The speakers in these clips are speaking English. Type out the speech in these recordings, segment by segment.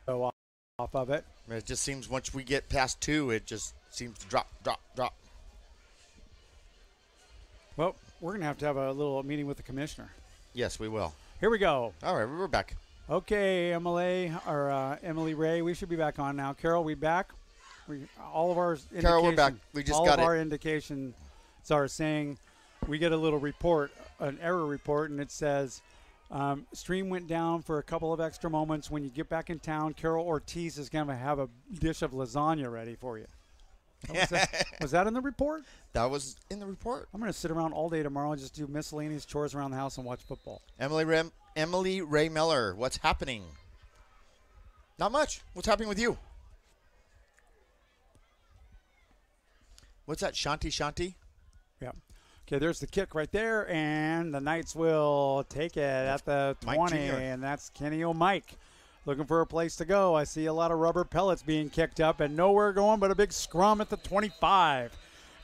off of it. It just seems once we get past 2, it just seems to drop, drop, drop. Well, we're going to have a little meeting with the commissioner. Yes, we will. Here we go. All right, we're back. Okay, Emily Ray, we should be back on now. Carol, we back? All of our Carol, we're back. We just got it. All of our indications are saying we get a little report, an error report, and it says stream went down for a couple of extra moments. When you get back in town, Carol Ortiz is going to have a dish of lasagna ready for you. Was that in the report? That was in the report. I'm going to sit around all day tomorrow and just do miscellaneous chores around the house and watch football. Emily Ray Miller, what's happening? Not much. What's happening with you? What's that, Shanti? Yeah. Okay, there's the kick right there, and the Knights will take it at the 20, and that's Kenny O'Mike looking for a place to go. I see a lot of rubber pellets being kicked up and nowhere going but a big scrum at the 25.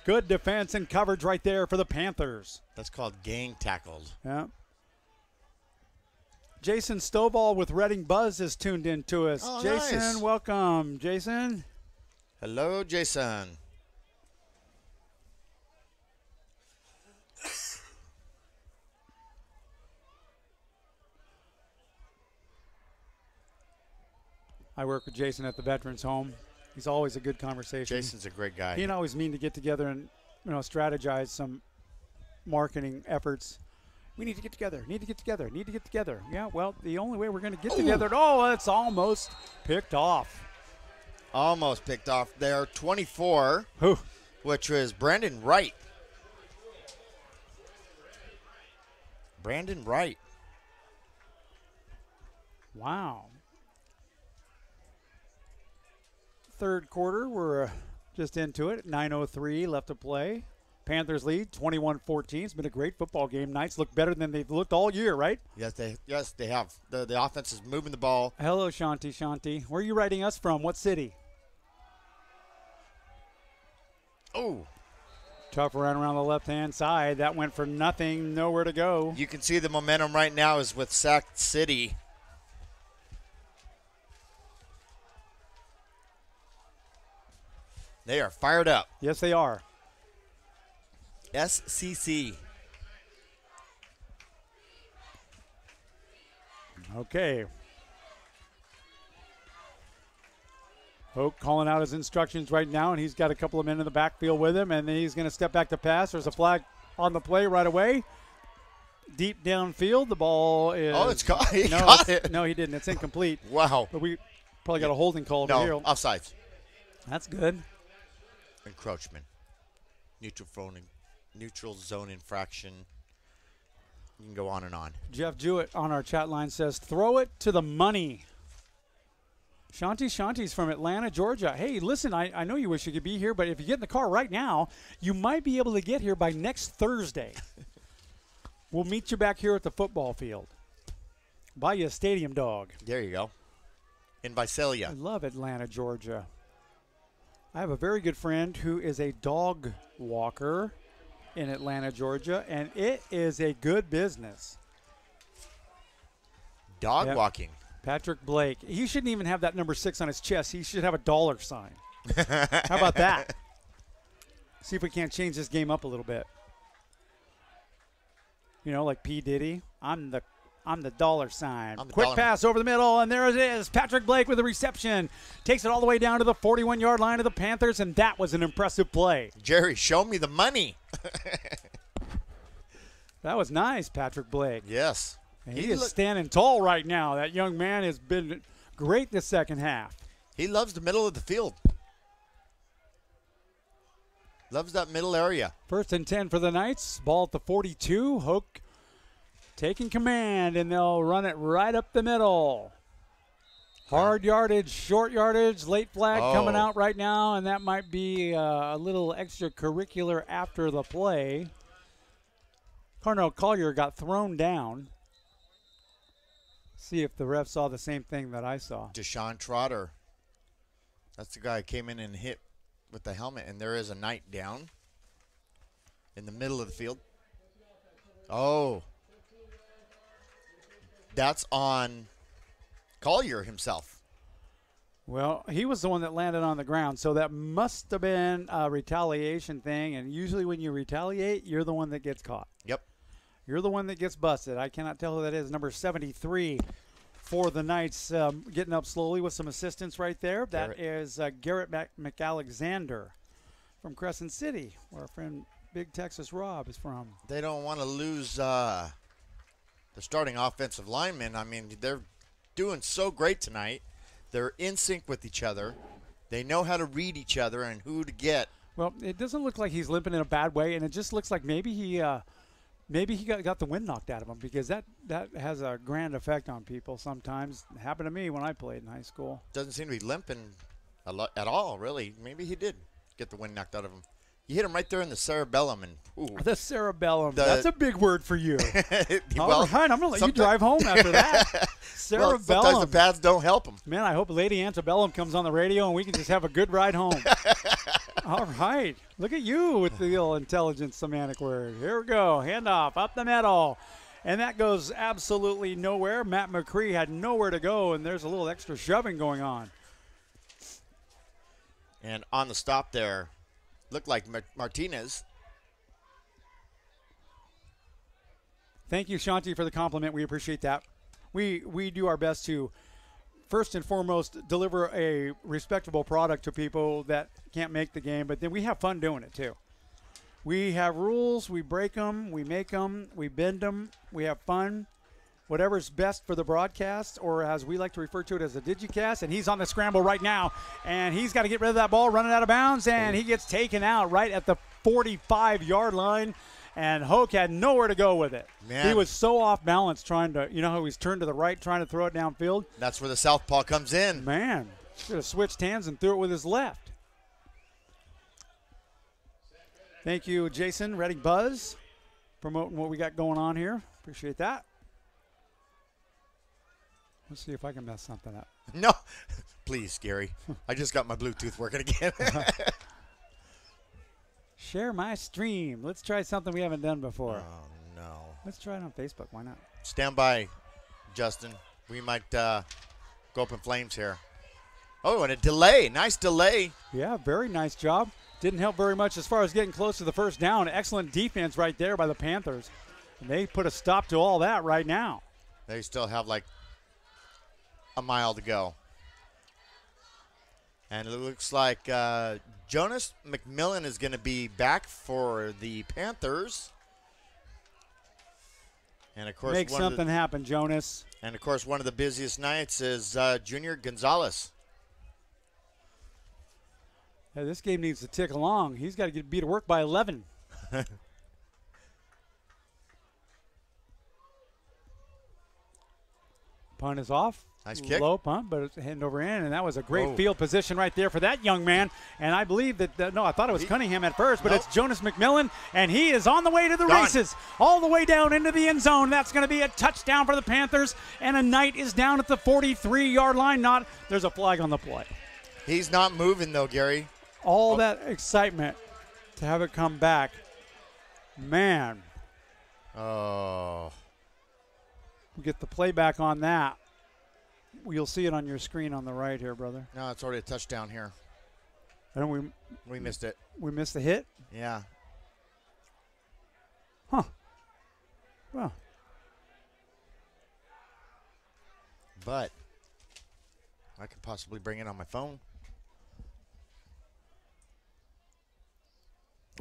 Good defense and coverage right there for the Panthers. That's called gang tackled. Yeah. Jason Stovall with Reading Buzz is tuned in to us. Oh, Jason, nice. welcome. Jason. Hello, Jason. I work with Jason at the Veterans Home. He's always a good conversation. Jason's a great guy. He and I always mean to get together and strategize some marketing efforts. We need to get together. Yeah, well, the only way we're going to get together. Oh, it's almost picked off. Almost picked off there. 24, Whew. which was Brandon Wright. Wow. Third quarter, we're just into it. 9:03 left to play. Panthers lead 21-14. It's been a great football game. Knights look better than they've looked all year, right? Yes, they have. The offense is moving the ball. Hello, Shanti. Where are you writing us from? What city? Oh. Tough run around the left-hand side. That went for nothing. Nowhere to go. You can see the momentum right now is with Sac City. They are fired up. Yes, they are. SCC. Okay. Hoke calling out his instructions right now, and he's got a couple of men in the backfield with him, and then he's going to step back to pass. There's a flag on the play right away. Deep downfield, the ball is... Oh, it's caught. He caught it. No, he didn't. It's incomplete. Wow. But we probably got a holding call over here. No, offsides. That's good. Encroachment. Neutral zone infraction. You can go on and on. Jeff Jewett on our chat line says, throw it to the money. Shanti's from Atlanta, Georgia. Hey, listen, I know you wish you could be here, but if you get in the car right now, you might be able to get here by next Thursday. We'll meet you back here at the football field. Buy you a stadium dog. There you go. In Visalia. I love Atlanta, Georgia. I have a very good friend who is a dog walker in Atlanta, Georgia, and it is a good business. Dog walking. Patrick Blake. He shouldn't even have that number 6 on his chest. He should have a dollar sign. How about that? See if we can't change this game up a little bit. You know, like P. Diddy. I'm the dollar sign. Quick pass over the middle, and there it is. Patrick Blake with the reception. Takes it all the way down to the 41-yard line of the Panthers, and that was an impressive play. Jerry, show me the money. That was nice, Patrick Blake. Yes. And he is standing tall right now. That young man has been great this second half. He loves the middle of the field. Loves that middle area. 1st and 10 for the Knights. Ball at the 42. Hoke taking command, and they'll run it right up the middle. Hard yardage, short yardage, late flag coming out right now, and that might be a little extracurricular after the play. Carnell Collier got thrown down. See if the ref saw the same thing that I saw. Deshaun Trotter. That's the guy who came in and hit with the helmet, and there is a Knight down in the middle of the field. Oh. That's on Collier himself. Well, he was the one that landed on the ground, so that must have been a retaliation thing. And usually when you retaliate, you're the one that gets caught. Yep. You're the one that gets busted. I cannot tell who that is. Number 73 for the Knights, getting up slowly with some assistance right there. That is Garrett McAlexander from Crescent City, where our friend Big Texas Rob is from. They don't want to lose the starting offensive linemen. I mean, they're doing so great tonight. They're in sync with each other. They know how to read each other and who to get. Well, it doesn't look like he's limping in a bad way, and it just looks like maybe he got the wind knocked out of him, because that has a grand effect on people sometimes. It happened to me when I played in high school. Doesn't seem to be limping a lot at all, really. Maybe he did get the wind knocked out of him. You hit him right there in the cerebellum. And ooh. The cerebellum. That's a big word for you. Well, all right, I'm going to let you drive home after that. Cerebellum. Well, sometimes the pads don't help him. Man, I hope Lady Antebellum comes on the radio and we can just have a good ride home. All right. Look at you with the little intelligent semantic word. Here we go. Handoff up the middle. And that goes absolutely nowhere. Matt McCree had nowhere to go, and there's a little extra shoving going on. And on the stop there, looked like Martinez. Thank you, Shanti, for the compliment. We appreciate that. We do our best to, first and foremost, deliver a respectable product to people that can't make the game, but then we have fun doing it too. We have rules, we break them, we make them, we bend them, we have fun. Whatever's best for the broadcast, or as we like to refer to it as a Digicast, and he's on the scramble right now, and he's got to get rid of that ball, running out of bounds, and he gets taken out right at the 45-yard line, and Hoke had nowhere to go with it. Man. He was so off balance trying to, you know how he's turned to the right trying to throw it downfield? That's where the southpaw comes in. Man, should have switched hands and threw it with his left. Thank you, Jason, Reading Buzz, promoting what we got going on here. Appreciate that. Let's see if I can mess something up. No. Please, Gary. I just got my Bluetooth working again. Share my stream. Let's try something we haven't done before. Oh, no. Let's try it on Facebook. Why not? Stand by, Justin. We might go up in flames here. Oh, and a delay. Nice delay. Yeah, very nice job. Didn't help very much as far as getting close to the first down. Excellent defense right there by the Panthers. And they put a stop to all that right now. They still have like a mile to go. And it looks like Jonas McMillan is going to be back for the Panthers. And, of course, make something happen, Jonas. And, of course, one of the busiest nights is Junior Gonzalez. Yeah, this game needs to tick along. He's got to be to work by 11. Punt is off. Nice kick. Low punt, but it's heading over in, and that was a great field position right there for that young man. And I believe that, no, I thought it was Cunningham at first, but it's Jonas McMillan, and he is on the way to the races, all the way down into the end zone. That's going to be a touchdown for the Panthers, and a Knight is down at the 43-yard line. There's a flag on the play. He's not moving, though, Gary. All that excitement to have it come back. Man. Oh. We get the playback on that. You'll see it on your screen on the right here, brother. No, it's already a touchdown here. And we missed it. We missed the hit? Yeah. Huh. Well. But I could possibly bring it on my phone.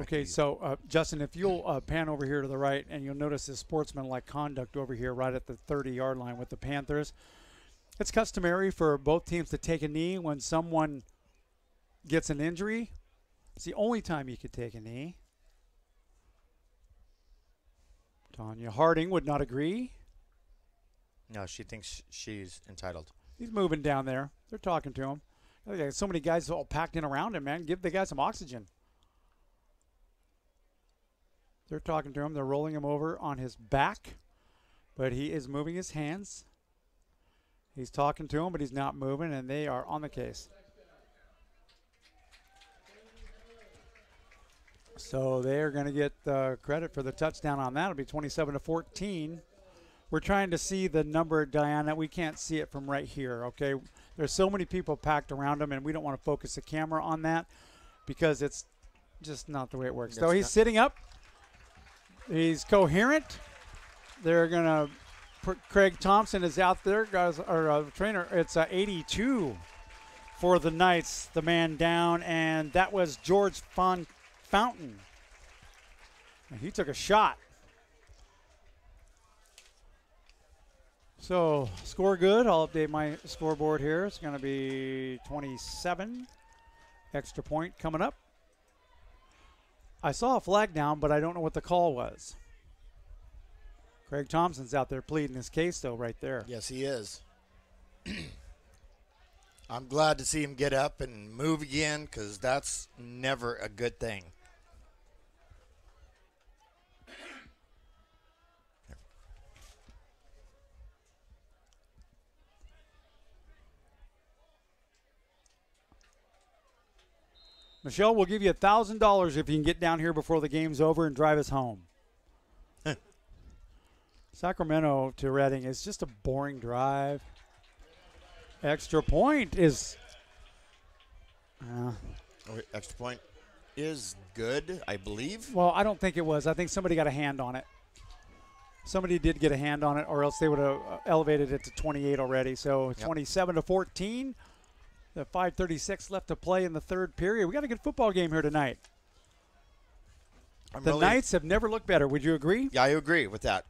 Okay, so, Justin, if you'll pan over here to the right, and you'll notice this sportsman-like conduct over here right at the 30-yard line with the Panthers. It's customary for both teams to take a knee when someone gets an injury. It's the only time you could take a knee. Tanya Harding would not agree. No, she thinks she's entitled. He's moving down there. They're talking to him. There's so many guys all packed in around him, man. Give the guy some oxygen. They're talking to him. They're rolling him over on his back, but he is moving his hands. He's talking to him, but he's not moving, and they are on the case. So they're going to get credit for the touchdown on that. It'll be 27-14. We're trying to see the number, Diana. We can't see it from right here, okay? There's so many people packed around him, and we don't want to focus the camera on that because it's just not the way it works. So he's sitting up. He's coherent. They're going to put Craig Thompson is out there, guys, or trainer. It's 82 for the Knights, the man down, and that was George Fountain. And he took a shot. So, score good. I'll update my scoreboard here. It's going to be 27. Extra point coming up. I saw a flag down, but I don't know what the call was. Craig Thompson's out there pleading his case, though, right there. Yes, he is. I'm glad to see him get up and move again because that's never a good thing. Michelle, we'll give you $1,000 if you can get down here before the game's over and drive us home. Sacramento to Reading is just a boring drive. Extra point is... extra point is good, I believe. Well, I don't think it was. I think somebody got a hand on it. Somebody did get a hand on it, or else they would have elevated it to 28 already. So 27-14. The 5:36 left to play in the third period. We got a good football game here tonight. The Knights have never looked better. Would you agree? Yeah, I agree with that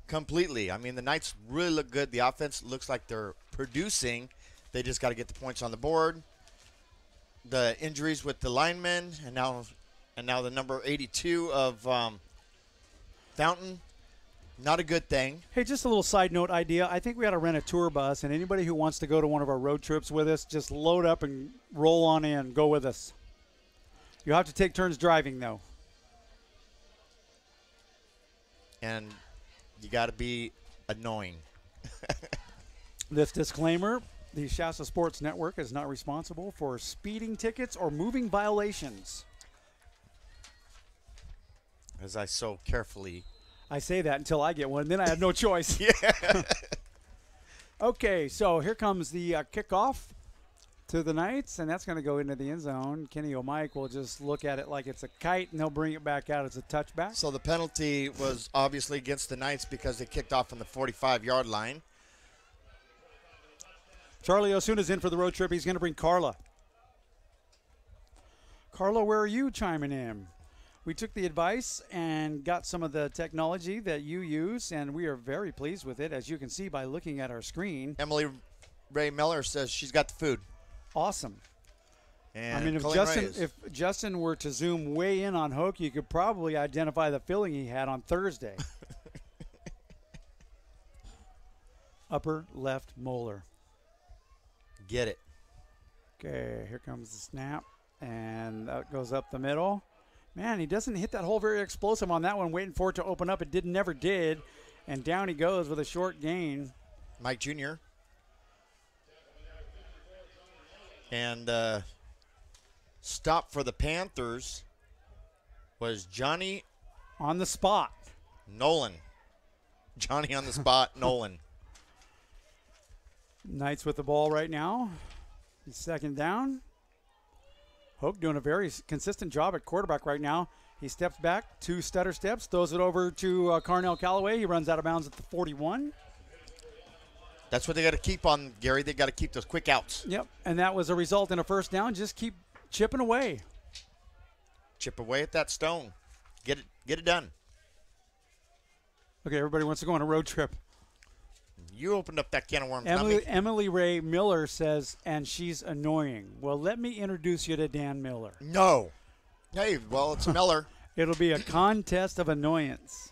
completely. I mean, the Knights really look good. The offense looks like they're producing. They just got to get the points on the board. The injuries with the linemen, and now the number 82 of Fountain. Not a good thing. Hey, just a little side note idea. I think we ought to rent a tour bus, and anybody who wants to go to one of our road trips with us, just load up and roll on in. Go with us. You have to take turns driving, though. And you got to be annoying. This disclaimer, the Shasta Sports Network is not responsible for speeding tickets or moving violations. As I so carefully... I say that until I get one, then I have no choice. Yeah. Okay, so here comes the kickoff to the Knights, and that's going to go into the end zone. Kenny O'Mike will just look at it like it's a kite, and they'll bring it back out as a touchback. So the penalty was obviously against the Knights because they kicked off on the 45-yard line. Charlie Osuna's in for the road trip. He's going to bring Carla. Carla, where are you chiming in? We took the advice and got some of the technology that you use, and we are very pleased with it, as you can see by looking at our screen. Emily Ray Miller says she's got the food. Awesome. And I mean, if Justin were to zoom way in on Hoke, you could probably identify the filling he had on Thursday. Upper left molar. Get it. Okay, here comes the snap, and that goes up the middle. Man, he doesn't hit that hole very explosive on that one, waiting for it to open up. It never did. And down he goes with a short gain. Mike Jr. And stop for the Panthers was Johnny. On the spot. Nolan. Johnny on the spot, Nolan. Knights with the ball right now. Second down. Hoke doing a very consistent job at quarterback right now. He steps back, 2 stutter steps, throws it over to Carnell Callaway. He runs out of bounds at the 41. That's what they got to keep on, Gary. They got to keep those quick outs. Yep, and that was a result in a first down. Just keep chipping away. Chip away at that stone. Get it done. Okay, everybody wants to go on a road trip. You opened up that can of worms. Emily Ray Miller says, and she's annoying. Well, let me introduce you to Dan Miller. No. Hey, well, it's Miller. It'll be a contest of annoyance.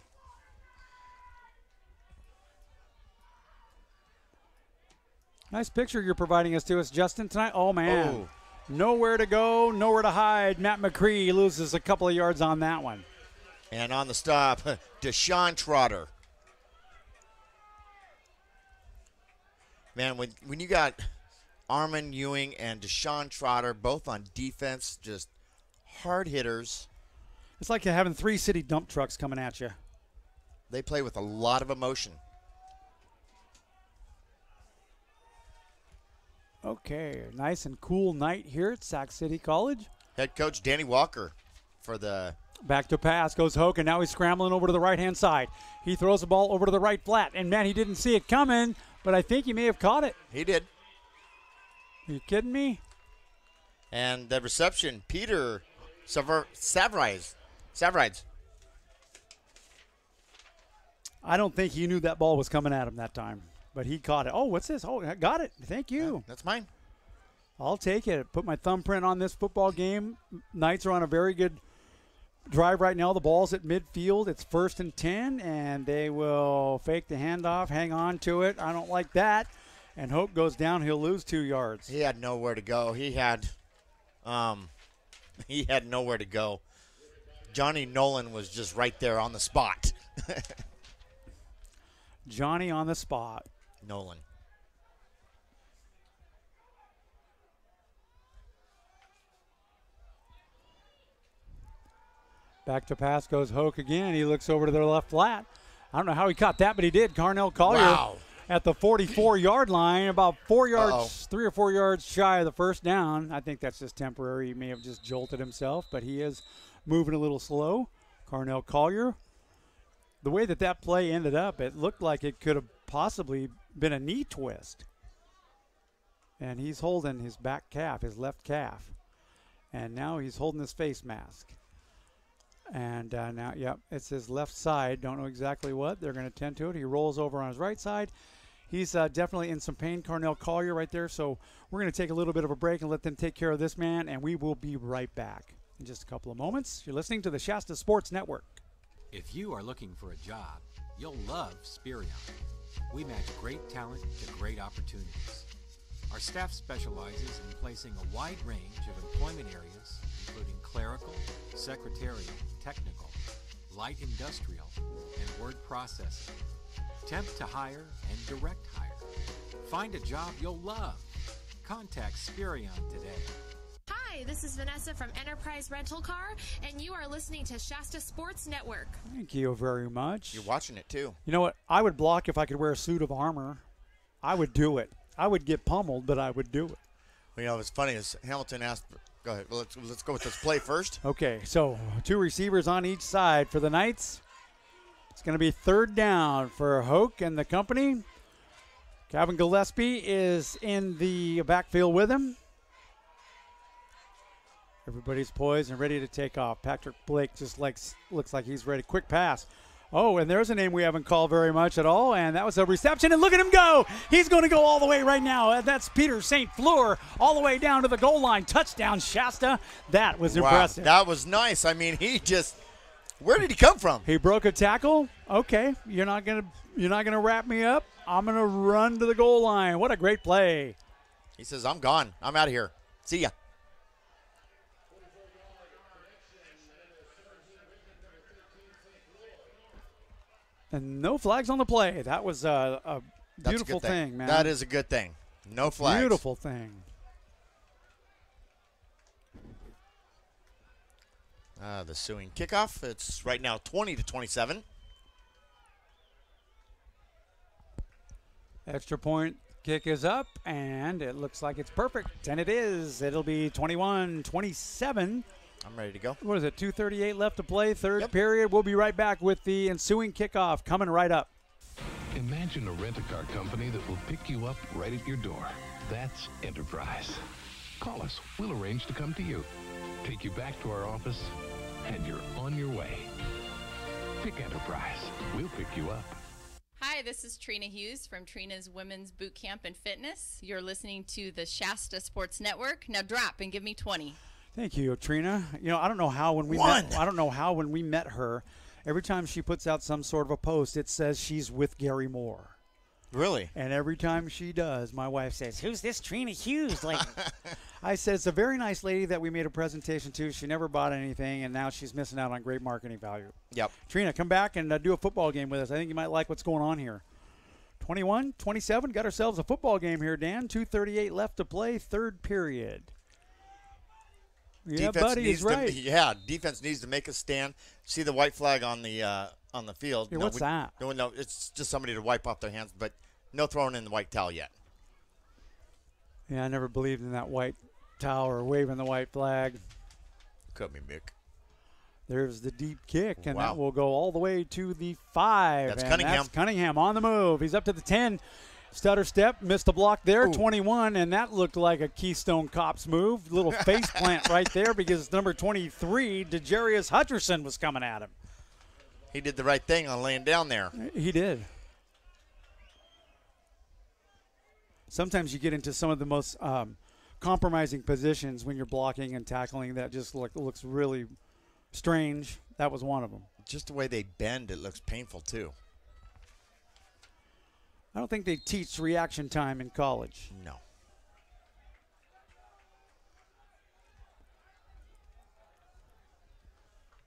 Nice picture you're providing us to us, Justin, tonight. Oh, man. Oh. Nowhere to go, nowhere to hide. Matt McCree loses a couple of yards on that one. And on the stop, Deshaun Trotter. Man, when you got Armin Ewing and Deshaun Trotter both on defense, just hard hitters. It's like having 3 city dump trucks coming at you. They play with a lot of emotion. Okay, nice and cool night here at Sac City College. Head coach Danny Walker for the... Back to pass goes Hoke, and now he's scrambling over to the right-hand side. He throws the ball over to the right flat, and, man, he didn't see it coming, but I think he may have caught it. He did. Are you kidding me? And the reception, Peter Savrides. I don't think he knew that ball was coming at him that time, but he caught it. Oh, what's this? Oh, I got it. Thank you. Yeah, that's mine. I'll take it. Put my thumbprint on this football game. Knights are on a very good drive right now. The ball's at midfield. It's 1st and 10, and they will fake the handoff, hang on to it. I don't like that. And Hope goes down. He'll lose 2 yards. He had nowhere to go. He had nowhere to go. Johnny Nolan was just right there on the spot. Johnny on the spot. Nolan. Back to pass goes Hoke again. He looks over to their left flat. I don't know how he caught that, but he did. Carnell Collier Wow. at the 44-yard line, about 4 yards, 3 or 4 yards shy of the first down. I think that's just temporary. He may have just jolted himself, but he is moving a little slow. Carnell Collier. The way that play ended up, it looked like it could have possibly been a knee twist. And he's holding his back calf, his left calf. And now he's holding his face mask. And now, yep, it's his left side. Don't know exactly what. They're going to tend to it. He rolls over on his right side. He's definitely in some pain, Carnell Collier right there. So we're going to take a little bit of a break and let them take care of this man, and we will be right back in just a couple of moments. You're listening to the Shasta Sports Network. If you are looking for a job, you'll love Spherion. We match great talent to great opportunities. Our staff specializes in placing a wide range of employment areas, including clerical, secretarial, technical, light industrial, and word processing, temp to hire, and direct hire. Find a job you'll love. Contact Spherion today. Hi, this is Vanessa from Enterprise Rental Car, and you are listening to Shasta Sports Network. Thank you very much. You're watching it, too. You know what? I would block if I could wear a suit of armor. I would do it. I would get pummeled, but I would do it. Well, you know, what's funny is Hamilton asked. Go ahead. Well, let's go with this play first. Okay, so 2 receivers on each side for the Knights. It's going to be 3rd down for Hoke and the company. Kevin Gillespie is in the backfield with him. Everybody's poised and ready to take off. Patrick Blake just looks like he's ready. Quick pass. Oh, and there's a name we haven't called very much at all, and that was a reception, and look at him go. He's going to go all the way right now. That's Peter St. Fleur all the way down to the goal line. Touchdown, Shasta. That was impressive. That was nice. I mean, where did he come from? He broke a tackle. Okay, you're not gonna wrap me up. I'm gonna run to the goal line. What a great play. He says, I'm gone. I'm out of here. See ya. And no flags on the play. That was a beautiful thing, man. That is a good thing. No flags. Beautiful thing. The Sewing kickoff. It's right now 20-27. Extra point kick is up, and it looks like it's perfect. And it is. It'll be 21-27. I'm ready to go. What is it, 2:38 left to play, third period. We'll be right back with the ensuing kickoff coming right up. Imagine a rent-a-car company that will pick you up right at your door. That's Enterprise. Call us. We'll arrange to come to you, take you back to our office, and you're on your way. Pick Enterprise. We'll pick you up. Hi, this is Trina Hughes from Trina's Women's Boot Camp and Fitness. You're listening to the Shasta Sports Network. Now drop and give me 20. Thank you, Trina. You know, I don't know how when we met her, every time she puts out some sort of a post, it says she's with Gary Moore. Really? And every time she does, my wife says, "Who's this Trina Hughes?" Like, I said, it's a very nice lady that we made a presentation to. She never bought anything, and now she's missing out on great marketing value. Yep. Trina, come back and do a football game with us. I think you might like what's going on here. 21-27, got ourselves a football game here, Dan. 2:38 left to play, third period. Yeah, buddy, he's right. Defense needs to make a stand. See the white flag on the field. Hey, what's that? No, it's just somebody to wipe off their hands, but no throwing in the white towel yet. Yeah, I never believed in that white tower waving the white flag. Cut me, Mick. There's the deep kick, and Wow. that will go all the way to the 5. That's and Cunningham. That's Cunningham on the move. He's up to the 10. Stutter step, missed a block there, Ooh. 21, and that looked like a Keystone Cops move. Little face plant right there because number 23, DeJarius Hutcherson, was coming at him. He did the right thing on laying down there. He did. Sometimes you get into some of the most compromising positions when you're blocking and tackling that just looks really strange. That was one of them. Just the way they bend, it looks painful, too. I don't think they teach reaction time in college. No.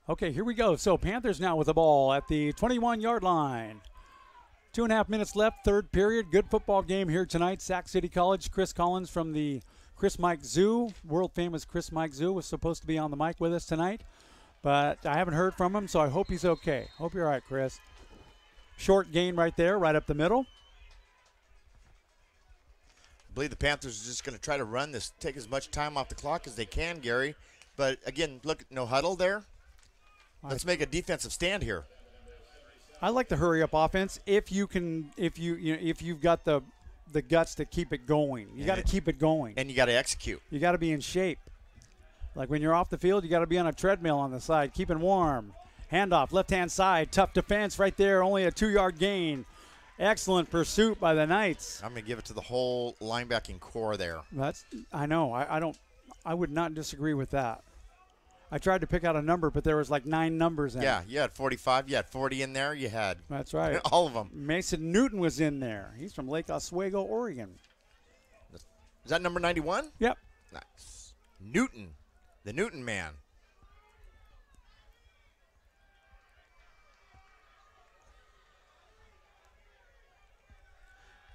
Okay, here we go. So Panthers now with the ball at the 21-yard line. 2.5 minutes left, third period. Good football game here tonight. Sac City College. Chris Collins from the Chris Mike Zoo, world-famous Chris Mike Zoo, was supposed to be on the mic with us tonight, but I haven't heard from him, so I hope he's okay. Hope you're all right, Chris. Short gain right there, right up the middle. I believe the Panthers are just going to try to run this, take as much time off the clock as they can, Gary. But, again, look, no huddle there. Let's make a defensive stand here. I like the hurry-up offense if you can, if you've got the guts to keep it going. You got to keep it going. And you got to execute. You got to be in shape. Like when you're off the field, you got to be on a treadmill on the side, keeping warm. Handoff, left-hand side, tough defense right there, only a 2-yard gain. Excellent pursuit by the Knights. I'm going to give it to the whole linebacking core there. I know. I would not disagree with that. I tried to pick out a number, but there was like 9 numbers in it. Yeah, you had 45, you had 40 in there, you had That's right. all of them. Mason Newton was in there. He's from Lake Oswego, Oregon. Is that number 91? Yep. Nice. Newton, the Newton man.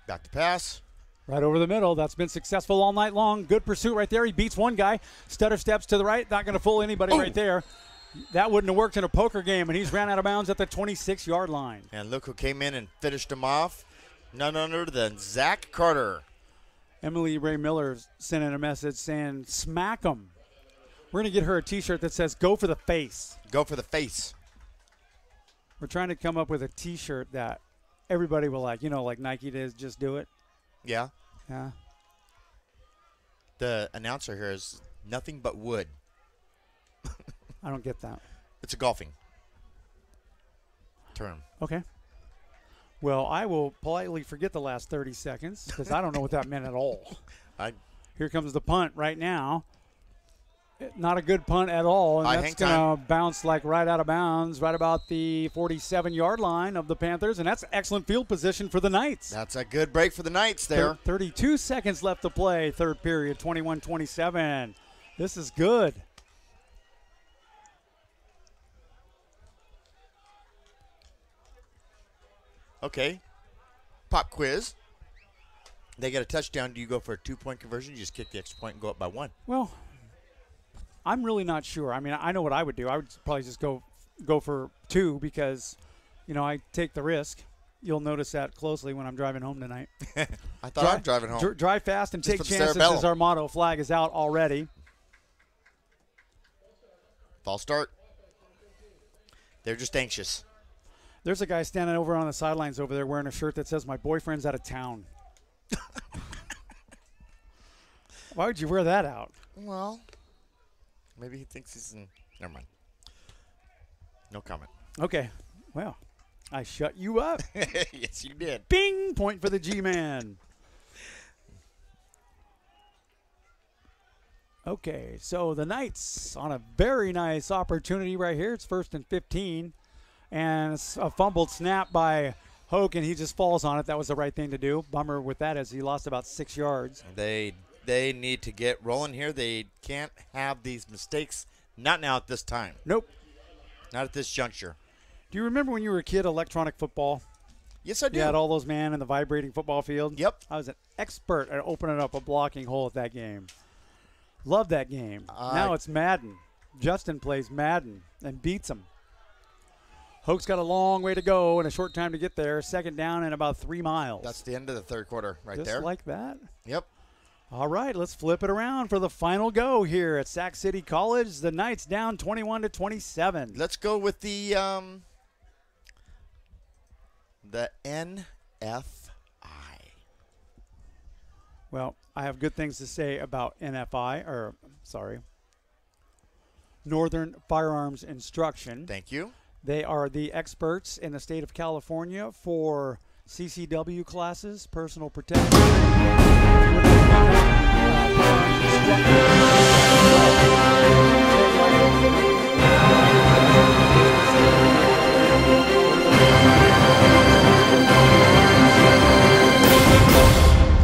Back to pass. Right over the middle. That's been successful all night long. Good pursuit right there. He beats one guy. Stutter steps to the right. Not going to fool anybody right there. That wouldn't have worked in a poker game, and he's ran out of bounds at the 26-yard line. And look who came in and finished him off. None other than Zach Carter. Emily Ray Miller sent in a message saying, smack him. We're going to get her a T-shirt that says, go for the face. Go for the face. We're trying to come up with a T-shirt that everybody will like. You know, like Nike does, just do it. Yeah. Yeah. The announcer here is nothing but wood. I don't get that. It's a golfing term. Okay. Well, I will politely forget the last 30 seconds because I don't know what that meant at all. Here comes the punt right now. Not a good punt at all. And that's going to bounce like right out of bounds, right about the 47-yard line of the Panthers. And that's excellent field position for the Knights. That's a good break for the Knights there. 32 seconds left to play, third period, 21-27. This is good. Okay. Pop quiz. They get a touchdown. Do you go for a 2-point conversion? You just kick the extra point and go up by 1. Well, I'm really not sure. I mean, I know what I would do. I would probably just go for 2 because, you know, I take the risk. You'll notice that closely when I'm driving home tonight. I thought I'm driving home. Drive fast and Just take for the chances cerebellum. is our motto. Flag is out already. False start. They're just anxious. There's a guy standing over on the sidelines over there wearing a shirt that says, my boyfriend's out of town. Why would you wear that out? Well, maybe he thinks he's in. Never mind. No comment. Okay. Well, I shut you up. Yes, you did. Bing! Point for the G-Man. Okay, so the Knights on a very nice opportunity right here. It's 1st and 15. And it's a fumbled snap by Hoke, and he just falls on it. That was the right thing to do. Bummer with that as he lost about 6 yards. They need to get rolling here. They can't have these mistakes. Not now at this time. Nope. Not at this juncture. Do you remember when you were a kid, electronic football? Yes, I do. You had all those men in the vibrating football field? Yep. I was an expert at opening up a blocking hole at that game. Loved that game. Now it's Madden. Justin plays Madden and beats him. Hoke's got a long way to go and a short time to get there. Second down and about 3 miles. That's the end of the third quarter right Just there. like that? Yep. All right, let's flip it around for the final go here at Sac City College. The Knights down 21-27. Let's go with the NFI. Well, I have good things to say about Northern Firearms Instruction. Thank you. They are the experts in the state of California for CCW classes, personal protection.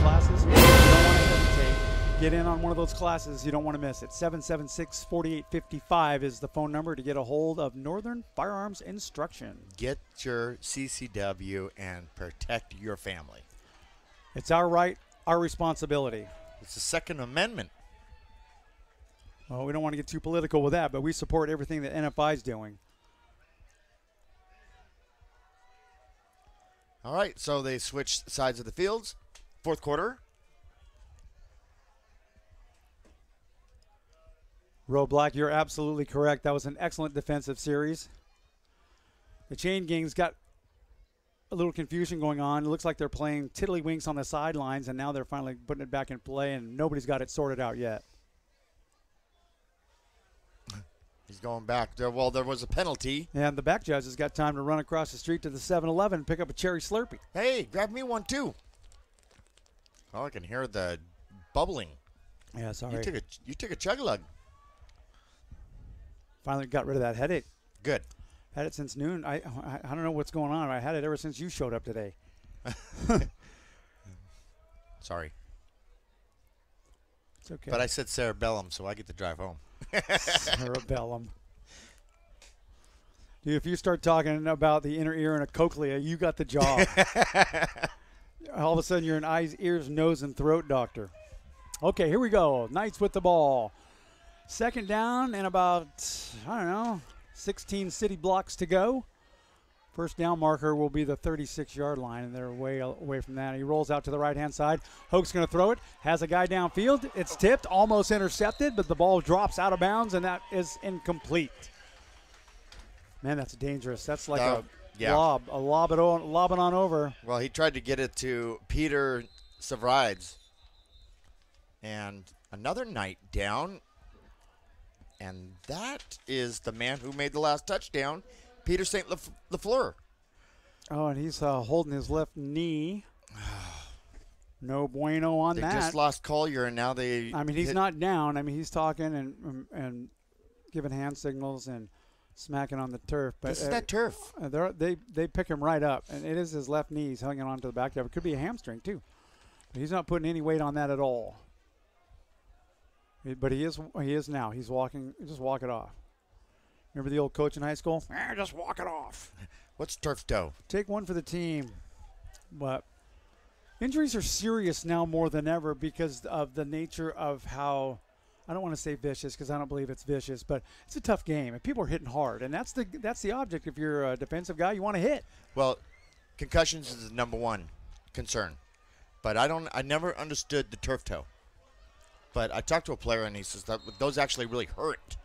Classes, you don't want to hesitate. Get in on one of those classes. You don't want to miss it. 776-4855 is the phone number to get a hold of Northern Firearms Instruction. Get your CCW and protect your family. It's our right, our responsibility. It's the Second Amendment. Well, we don't want to get too political with that, but we support everything that NFI is doing. All right, so they switched sides of the fields. Fourth quarter. Ro Black, you're absolutely correct. That was an excellent defensive series. The chain gang's got a little confusion going on. It looks like they're playing tiddlywinks on the sidelines, and now they're finally putting it back in play, and nobody's got it sorted out yet. He's going back there. Well, there was a penalty. And the back judge has got time to run across the street to the 7-Eleven and pick up a cherry Slurpee. Hey, grab me one too. Oh, I can hear the bubbling. Yeah, sorry. You took a chug-a-lug. Finally got rid of that headache. Good. Had it since noon. I don't know what's going on. I had it ever since you showed up today. Sorry. It's okay. But I said cerebellum, so I get to drive home. Cerebellum. Dude, if you start talking about the inner ear and a cochlea, you got the job. All of a sudden, you're an eyes, ears, nose, and throat doctor. Okay, here we go. Knights with the ball. Second down and about, 16 city blocks to go. First down marker will be the 36-yard line, and they're way away from that. He rolls out to the right-hand side. Hoke's going to throw it. Has a guy downfield. It's tipped, almost intercepted, but the ball drops out of bounds, and that is incomplete. Man, that's dangerous. That's like lobbing on over. Well, he tried to get it to Peter Savrides. And another Knight down. And that is the man who made the last touchdown, Peter St. Lafleur. Oh, and he's holding his left knee. No bueno on that. They just lost Collier, and now they... I mean, he's not down. I mean, he's talking and giving hand signals and smacking on the turf. But this is that turf. They pick him right up, and it is his left knee. He's hanging on to the back of it. It could be a hamstring, too. But he's not putting any weight on that at all. But he is now. He's walking. Just walk it off. Remember the old coach in high school? Just walk it off. What's turf toe? Take one for the team. But injuries are serious now more than ever because of the nature of how, I don't want to say vicious because I don't believe it's vicious, but it's a tough game and people are hitting hard. And that's the object. If you're a defensive guy, you want to hit. Well, concussions is the number one concern. But I never understood the turf toe. But I talked to a player, and he says that those actually really hurt.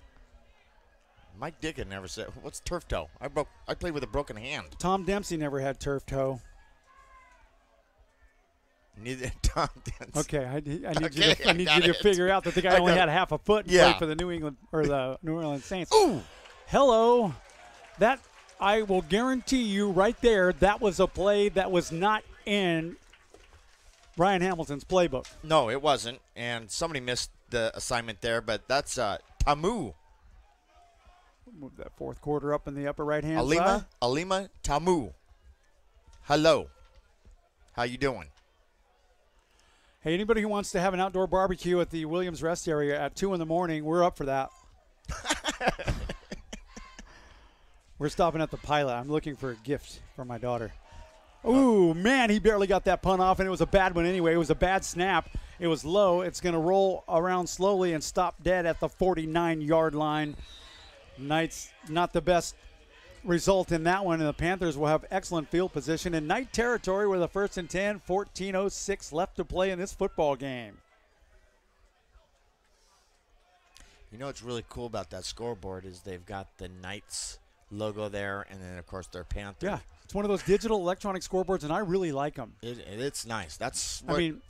Mike Dickon never said, what's turf toe? I played with a broken hand. Tom Dempsey never had turf toe. Neither Tom Dempsey. Okay, I need you to figure out that the guy only had half a foot and played for the New Orleans Saints. Ooh! Hello. That, I will guarantee you right there, that was a play that was not in Brian Hamilton's playbook. No, it wasn't, and somebody missed the assignment there, but that's Tamu. Move that fourth quarter up in the upper right-hand side. Alima Tamu. Hello. How you doing? Hey, anybody who wants to have an outdoor barbecue at the Williams Rest Area at 2 in the morning, we're up for that. We're stopping at the Pilot. I'm looking for a gift for my daughter. Ooh, man, he barely got that punt off, and it was a bad one anyway. It was a bad snap. It was low. It's going to roll around slowly and stop dead at the 49-yard line. Knights, not the best result in that one, and the Panthers will have excellent field position in Knight territory with a 1st and 10, 14:06 left to play in this football game. You know what's really cool about that scoreboard is they've got the Knights logo there, and then, of course, their Panthers. Yeah, it's one of those digital electronic scoreboards, and I really like them. It's nice. That's I mean,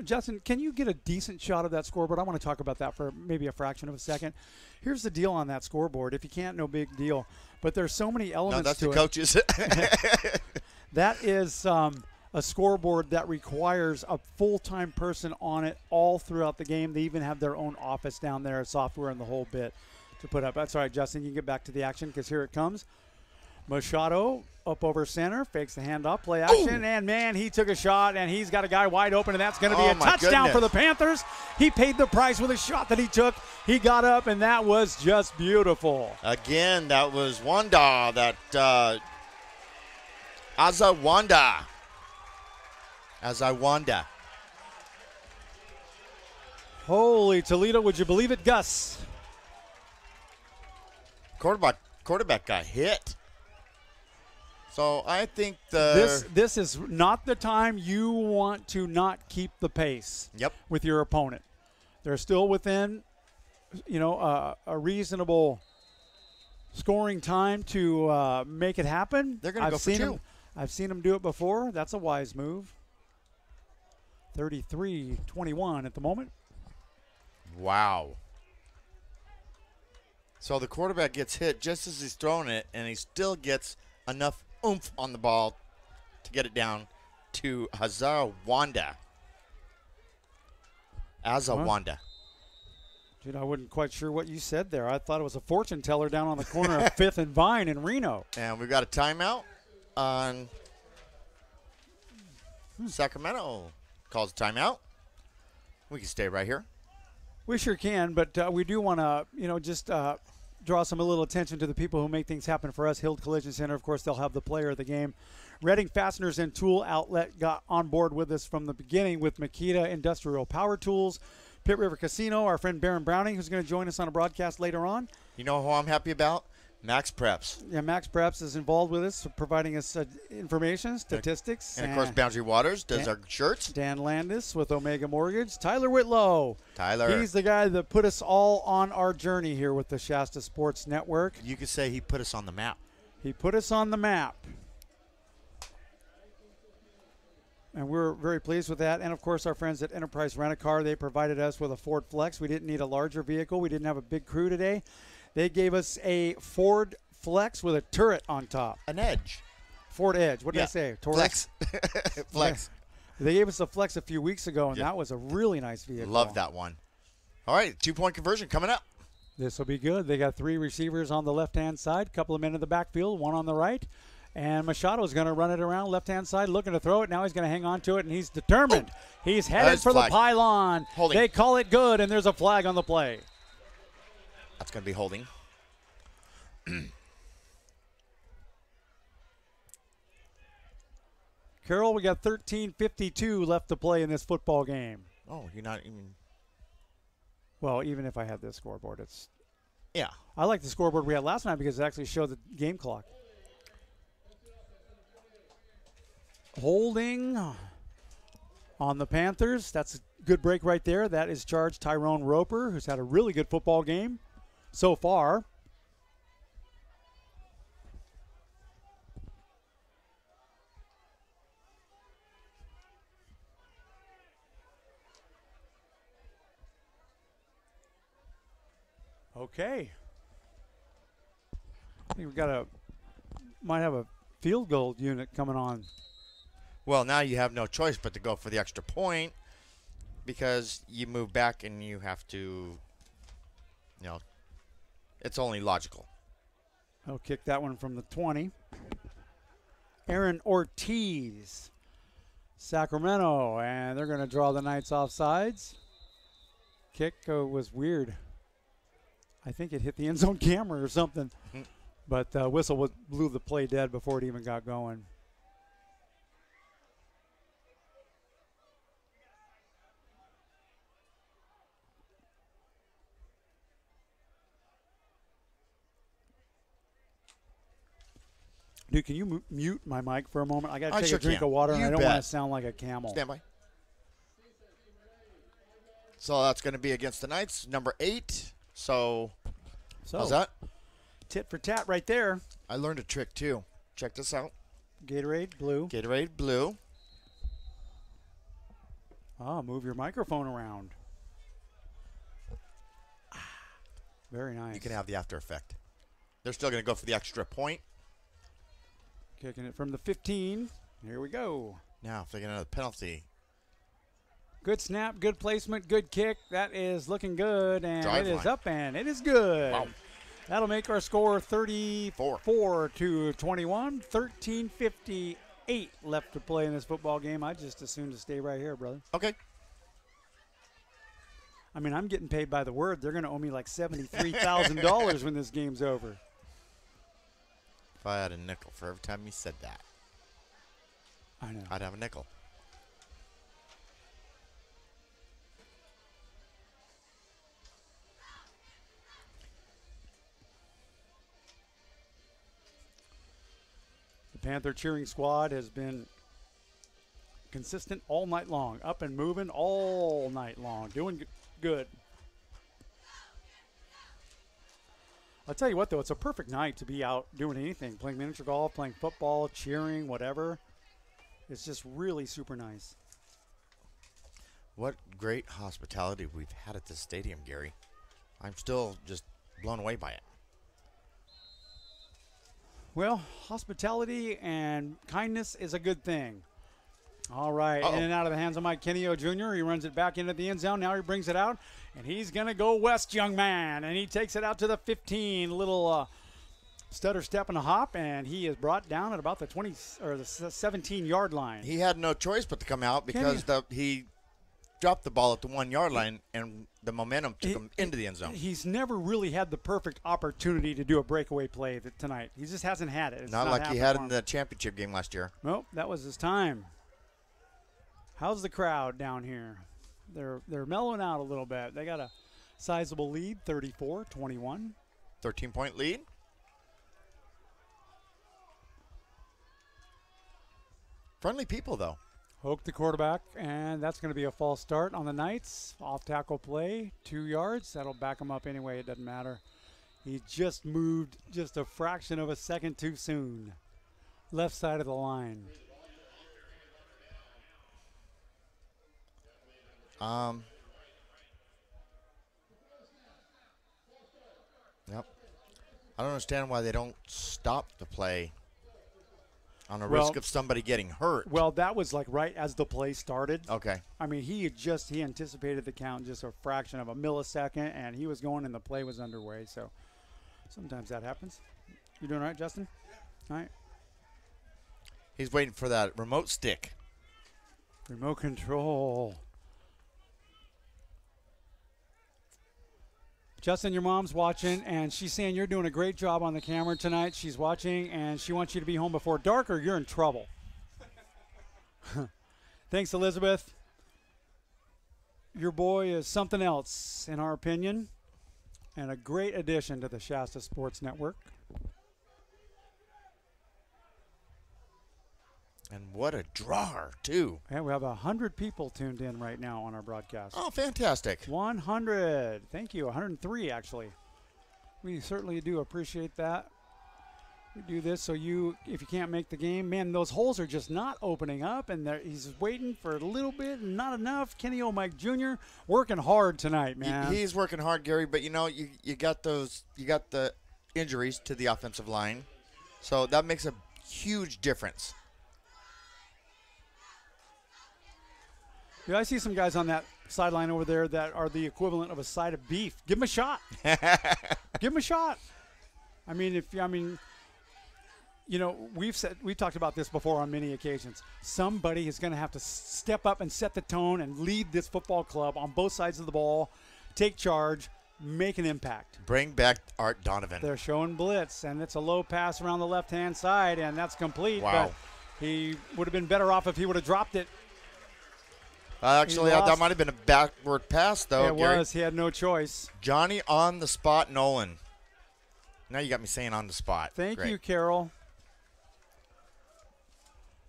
Justin, can you get a decent shot of that scoreboard? I want to talk about that for maybe a fraction of a second. Here's the deal on that scoreboard. If you can't, no big deal. But there's so many elements that's to the it. coaches. That is a scoreboard that requires a full-time person on it all throughout the game. They even have their own office down there, software and the whole bit to put up. That's all right, Justin. You can get back to the action because here it comes. Machado up over center, fakes the handoff, play action, and, man, he took a shot, and he's got a guy wide open, and that's going to be a touchdown for the Panthers. He paid the price with a shot that he took. He got up, and that was just beautiful. Again, that was Wanda, Azawanda. Holy Toledo, would you believe it, Gus? Quarterback got hit. So I think this is not the time you want to not keep the pace with your opponent. They're still within, a reasonable scoring time to make it happen. They're going to go for two. I've seen them do it before. That's a wise move. 33-21 at the moment. Wow. So the quarterback gets hit just as he's throwing it, and he still gets enough oomph on the ball to get it down to Azawanda. Dude, I wasn't quite sure what you said there. I thought it was a fortune teller down on the corner of 5th and Vine in Reno. And we've got a timeout on Sacramento. Calls a timeout. We can stay right here. We sure can, but we do want to, just draw a little attention to the people who make things happen for us. Hild Collision Center, of course, they'll have the player of the game. Redding Fasteners and Tool Outlet got on board with us from the beginning with Makita Industrial Power Tools. Pitt River Casino, our friend Baron Browning, who's going to join us on a broadcast later on. You know who I'm happy about? Max Preps. Yeah, Max Preps is involved with us, providing us information, statistics. And, of course, Boundary Waters does our shirts. Dan Landis with Omega Mortgage. Tyler Whitlow. Tyler. He's the guy that put us all on our journey here with the Shasta Sports Network. You could say he put us on the map. He put us on the map. And we're very pleased with that. And, of course, our friends at Enterprise Rent-A-Car, they provided us with a Ford Flex. We didn't need a larger vehicle. We didn't have a big crew today. They gave us a Ford Flex with a turret on top. An Edge. Ford Edge. What did I say? Taurus? Flex. Yeah. They gave us a Flex a few weeks ago, and that was a really nice vehicle. Love that one. All right, 2-point conversion coming up. This will be good. They got 3 receivers on the left-hand side, a couple of men in the backfield, 1 on the right. And Machado's going to run it around left-hand side, looking to throw it. Now he's going to hang on to it, and he's determined. He's headed for the pylon. Holding. They call it good, and there's a flag on the play. That's going to be holding. Carroll, we got 13:52 left to play in this football game. Oh, you're not even. Well, even if I had this scoreboard, it's. Yeah. I like the scoreboard we had last night because it actually showed the game clock. Holding on the Panthers. That's a good break right there. That is charged Tyrone Roper, who's had a really good football game so far. Okay. I think might have a field goal unit coming on. Well, now you have no choice but to go for the extra point because you move back and you have to, it's only logical. He'll kick that one from the 20. Aaron Ortiz, Sacramento, and they're going to draw the Knights offsides. Kick was weird. I think it hit the end zone camera or something. But whistle blew the play dead before it even got going. Dude, can you mute my mic for a moment? I got to take a drink of water, and I don't want to sound like a camel. Stand by. So that's going to be against the Knights, number 8. So how's that? Tit for tat right there. I learned a trick, too. Check this out. Gatorade blue. Gatorade blue. Oh, move your microphone around. Very nice. You can have the after effect. They're still going to go for the extra point. Kicking it from the 15. Here we go. Now, if they get another penalty. Good snap, good placement, good kick. That is looking good, and Drive it is line. up, and it is good. Wow. That'll make our score 34 to 21. 13:58 left to play in this football game. I just assumed to stay right here, brother. Okay. I mean, I'm getting paid by the word. They're going to owe me like $73,000 when this game's over. If I had a nickel for every time you said that, I know. I'd have a nickel. The Panther cheering squad has been consistent all night long, up and moving all night long, doing good. I'll tell you what, though, it's a perfect night to be out doing anything, playing miniature golf, playing football, cheering, whatever. It's just really super nice. What great hospitality we've had at this stadium, Gary. I'm still just blown away by it. Well, hospitality and kindness is a good thing. All right, Uh-oh. in and out of the hands of Mike Kenio Jr. He runs it back into the end zone. Now he brings it out, and he's going to go west, young man. And he takes it out to the 15, little stutter step and a hop, and he is brought down at about the 20 or the 17-yard line. He had no choice but to come out because he dropped the ball at the 1-yard line, and the momentum took him into the end zone. He's never really had the perfect opportunity to do a breakaway play tonight. He just hasn't had it. It's Not like he happened had for in him. the championship game last year. Nope, that was his time. How's the crowd down here? They're mellowing out a little bit. They got a sizable lead, 34-21. 13-point lead. Friendly people, though. Hoke the quarterback, and that's going to be a false start on the Knights. Off tackle play, 2 yards. That'll back him up anyway. It doesn't matter. He just moved just a fraction of a second too soon. Left side of the line. Yep. I don't understand why they don't stop the play on a risk of somebody getting hurt. Well, that was like right as the play started. Okay. I mean, he anticipated the count just a fraction of a millisecond, and he was going and the play was underway. So sometimes that happens. You doing all right, Justin? All right. He's waiting for that remote stick. Remote control. Justin, your mom's watching, and she's saying you're doing a great job on the camera tonight. She's watching, and she wants you to be home before dark or you're in trouble. Thanks, Elizabeth. Your boy is something else, in our opinion, and a great addition to the Shasta Sports Network. And what a drawer, too. And we have 100 people tuned in right now on our broadcast. Oh, fantastic. 100. Thank you. 103, actually. We certainly do appreciate that. We do this so if you can't make the game, man, those holes are just not opening up, and he's waiting for a little bit and not enough. Kenny O'Mike Jr. working hard tonight, man. He's working hard, Gary, but, you got the injuries to the offensive line, so that makes a huge difference. Yeah, I see some guys on that sideline over there that are the equivalent of a side of beef. Give them a shot. Give them a shot. I mean, we've talked about this before on many occasions. Somebody is going to have to step up and set the tone and lead this football club on both sides of the ball, take charge, make an impact. Bring back Art Donovan. They're showing blitz, and it's a low pass around the left-hand side, and that's complete. Wow. But he would have been better off if he would have dropped it. Actually, that might have been a backward pass, though. It Gary. was. He had no choice. Johnny on the spot, Nolan. Now you got me saying on the spot. Thank Great. you, Carol.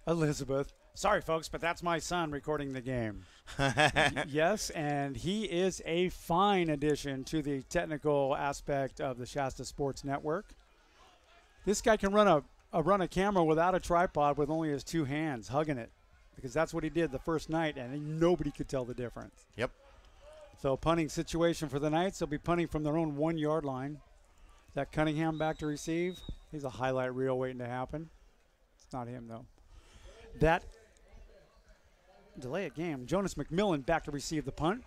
Elizabeth. Sorry, folks, but that's my son recording the game. Yes, and he is a fine addition to the technical aspect of the Shasta Sports Network. This guy can run a camera without a tripod with only his 2 hands, hugging it, because that's what he did the first night, and nobody could tell the difference. Yep. So punting situation for the Knights. They'll be punting from their own 1-yard line. Is that Cunningham back to receive? He's a highlight reel waiting to happen. It's not him, though. That delay a game. Jonas McMillan back to receive the punt.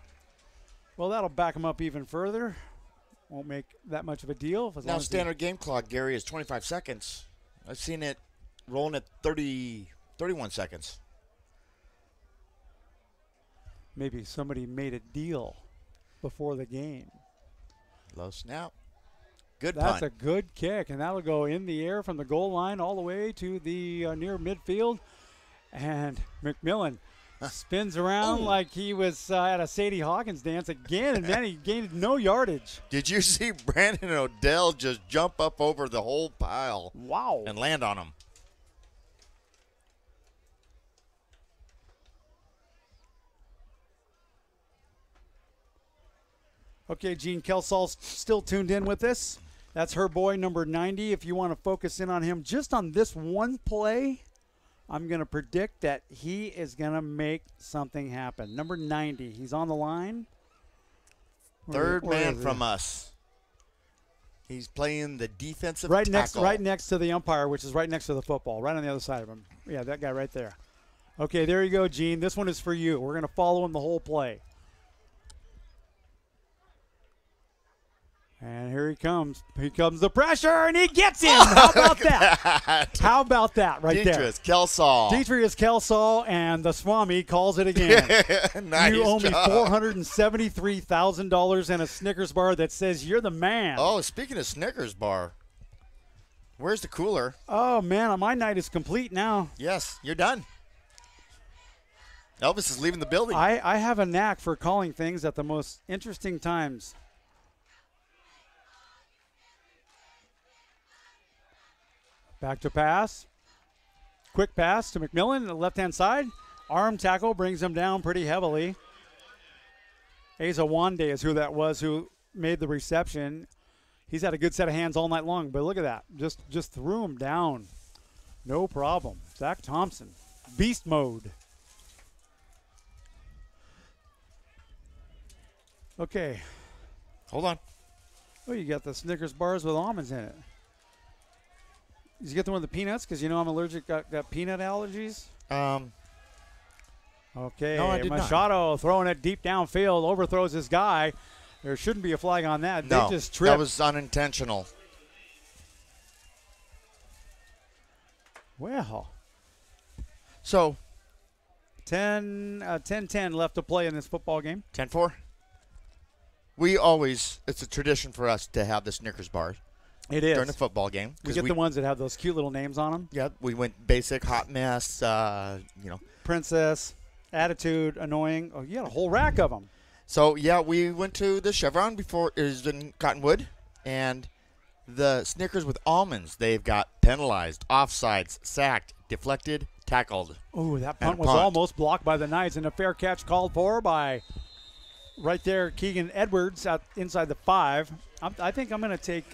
Well, that'll back him up even further. Won't make that much of a deal. Now, standard game clock, Gary, is 25 seconds. I've seen it rolling at 31 seconds. Maybe somebody made a deal before the game. Low snap. Good That's punt. a good kick, and that'll go in the air from the goal line all the way to the near midfield. And McMillan spins around like he was at a Sadie Hawkins dance again, and then he gained no yardage. Did you see Brandon Odell just jump up over the whole pile? Wow. And land on him? Okay, Gene Kelsall's still tuned in with us. That's her boy, number 90. If you want to focus in on him just on this one play, I'm going to predict that he is going to make something happen. Number 90, he's on the line. Third man from us. He's playing the defensive tackle. Right next to the umpire, which is right next to the football, right on the other side of him. Yeah, that guy right there. Okay, there you go, Gene. This one is for you. We're going to follow him the whole play. And here he comes. Here comes the pressure, and he gets him. How about that? How about that right there? Deatrius Kelsall, and the Swami calls it again. Nice You owe me job. $473,000 and a Snickers bar that says you're the man. Oh, speaking of Snickers bar, where's the cooler? Oh, man, my night is complete now. Yes, you're done. Elvis is leaving the building. I have a knack for calling things at the most interesting times. Back to pass. Quick pass to McMillan, the left-hand side. Arm tackle brings him down pretty heavily. Asa Wande is who that was who made the reception. He's had a good set of hands all night long, but look at that. Just threw him down. No problem. Zach Thompson, beast mode. Okay. Hold on. Oh, you got the Snickers bars with almonds in it. Did you get the one with the peanuts? Because you know I'm allergic, got peanut allergies. Okay. No, I did not. Machado throwing it deep downfield, overthrows his guy. There shouldn't be a flag on that. No, They just tripped. that was unintentional. Well. So 10-10 left to play in this football game. 10-4. It's a tradition for us to have the Snickers bars. It is. During the football game. We get the ones that have those cute little names on them. Yeah, we went basic, hot mess, Princess, attitude, annoying. Oh, you got a whole rack of them. So, yeah, we went to the Chevron before it was in Cottonwood, and the Snickers with almonds, they've got penalized, offsides, sacked, deflected, tackled. Oh, that punt was almost blocked by the Knights, and a fair catch called for by right there Keegan Edwards out inside the 5. I think I'm going to take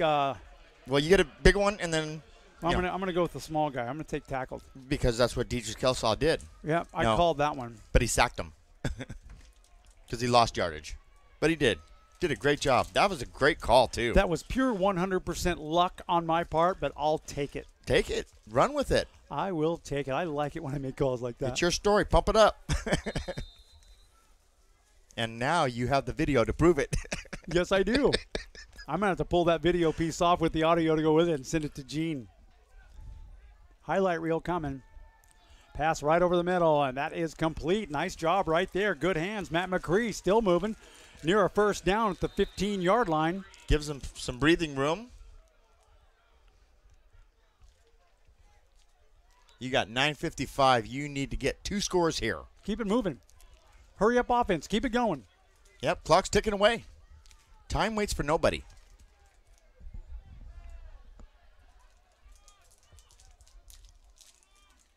well, you get a big one, and then I'm gonna go with the small guy. I'm gonna take tackled because that's what Digicast Kelsall did. Yeah, I called that one. But he sacked him because he lost yardage. But he did a great job. That was a great call too. That was pure 100% luck on my part, but I'll take it. Take it. Run with it. I will take it. I like it when I make calls like that. It's your story. Pump it up. And now you have the video to prove it. Yes, I do. I'm going to have to pull that video piece off with the audio to go with it and send it to Gene. Highlight reel coming. Pass right over the middle, and that is complete. Nice job right there. Good hands. Matt McCree still moving. Near a first down at the 15-yard line. Gives him some breathing room. You got 9:55. You need to get 2 scores here. Keep it moving. Hurry up offense. Keep it going. Yep, clock's ticking away. Time waits for nobody.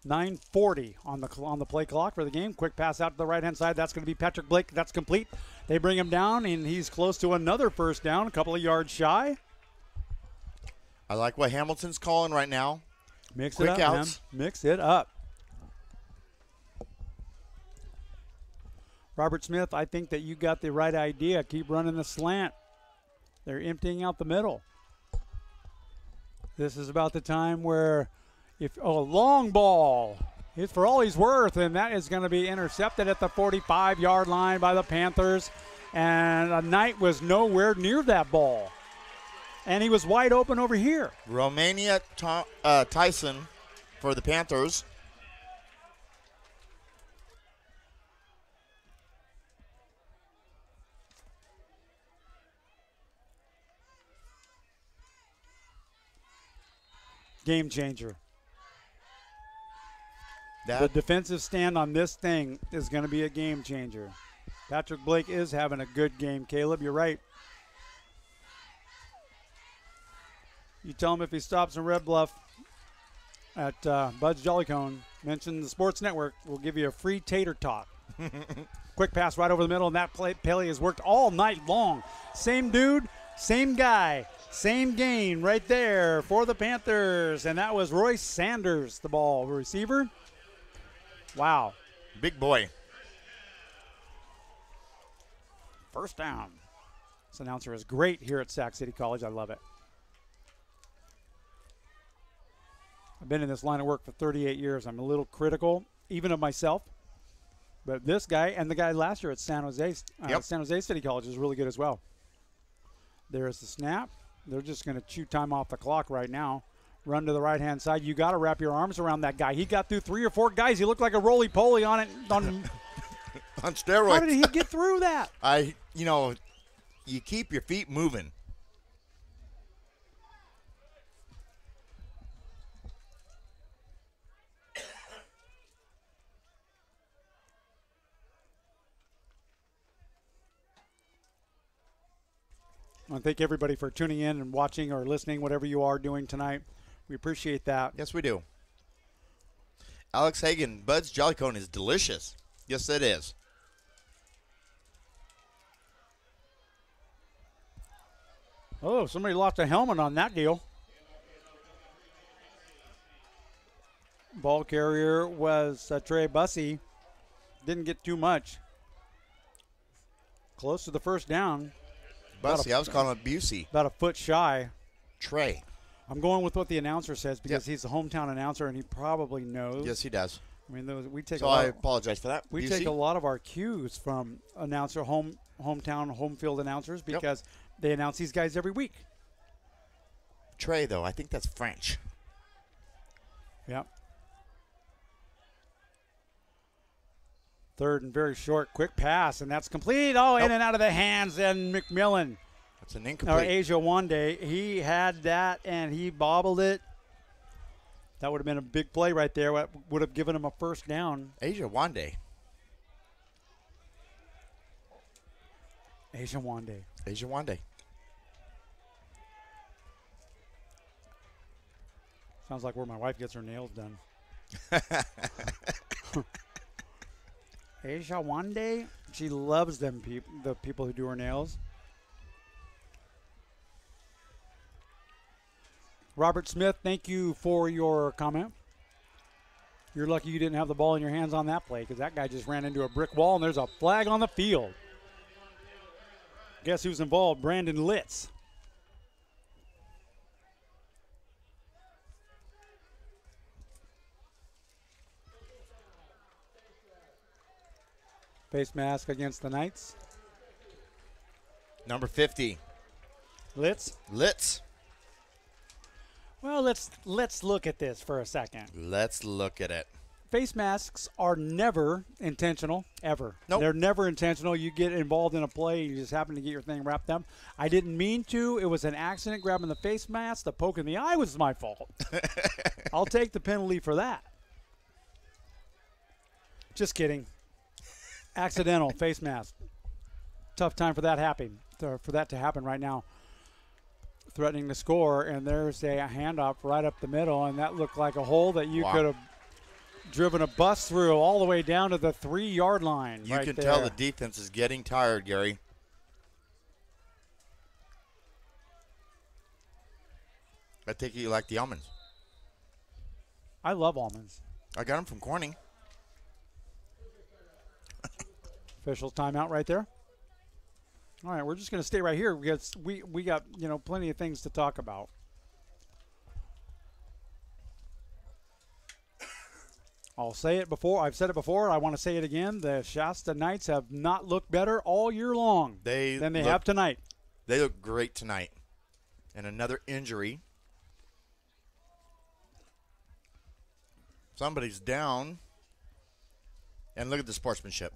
9:40 on the play clock for the game. Quick pass out to the right-hand side. That's going to be Patrick Blake. That's complete. They bring him down, and he's close to another first down, a couple of yards shy. I like what Hamilton's calling right now. Mix Quick it up, outs. man. Mix it up. Robert Smith, I think that you got the right idea. Keep running the slant. They're emptying out the middle. This is about the time where long ball is for all he's worth, and that is going to be intercepted at the 45-yard line by the Panthers. And Knight was nowhere near that ball. And he was wide open over here. Romania Tyson for the Panthers. Game changer. The That defensive stand on this thing is going to be a game changer. Patrick Blake is having a good game. Caleb, you're right. You tell him if he stops in Red Bluff at Bud's Jollycone, mention the Sports Network, we'll give you a free tater tot. Quick pass right over the middle, and that play has worked all night long. Same dude, same guy, same gain right there for the Panthers. And that was Royce Sanders, the ball receiver. Wow. big boy. First down. This announcer is great here at Sac City College. I love it. I've been in this line of work for 38 years. I'm a little critical, even of myself. But this guy and the guy last year at San Jose City College is really good as well. There's the snap. They're just going to chew time off the clock right now. Run to the right-hand side. You got to wrap your arms around that guy. He got through 3 or 4 guys. He looked like a roly-poly on it. On steroids. How did he get through that? You keep your feet moving. I want to thank everybody for tuning in and watching or listening, whatever you are doing tonight. We appreciate that. Yes, we do. Alex Hagan, Bud's Jollycone is delicious. Yes, it is. Oh, somebody lost a helmet on that deal. Ball carrier was Trey Bussey. Didn't get too much. Close to the first down. Bussey, I was calling it Busey. About a foot shy. Trey. I'm going with what the announcer says because he's the hometown announcer and he probably knows. Yes, he does. I mean, we take. So I apologize for that. We Busey? take a lot of our cues from announcer, hometown, home field announcers because they announce these guys every week. Trey, though, I think that's French. Yep. Third and very short, quick pass, and that's complete. Oh, in and out of the hands, and McMillan. That's an incomplete. Asia Wande, he had that, and he bobbled it. That would have been a big play right there. Would have given him a first down. Asia Wande. Asia Wande. Asia Wande. Sounds like where my wife gets her nails done. Asia Wande, she loves them the people who do her nails. Robert Smith, thank you for your comment. You're lucky you didn't have the ball in your hands on that play because that guy just ran into a brick wall and there's a flag on the field. Guess who's involved? Brandon Litz. Face mask against the Knights. Number 50. Litz. Well, let's look at this for a second. Let's look at it. Face masks are never intentional, ever. Nope. They're never intentional. You get involved in a play, you just happen to get your thing wrapped up. I didn't mean to. It was an accident grabbing the face mask. The poke in the eye was my fault. I'll take the penalty for that. Just kidding. Accidental face mask. Tough time for that to happen right now. Threatening to score, and there's a handoff right up the middle, and that looked like a hole that you could have driven a bus through all the way down to the 3-yard line. You right can there. tell the defense is getting tired, Gary. I think you like the almonds. I love almonds. I got them from Corning. Official timeout right there. All right, we're just going to stay right here because we got, plenty of things to talk about. I'll say it before. I've said it before. I want to say it again. The Shasta Knights have not looked better all year long than they have tonight. They look great tonight. And another injury. Somebody's down. And look at the sportsmanship.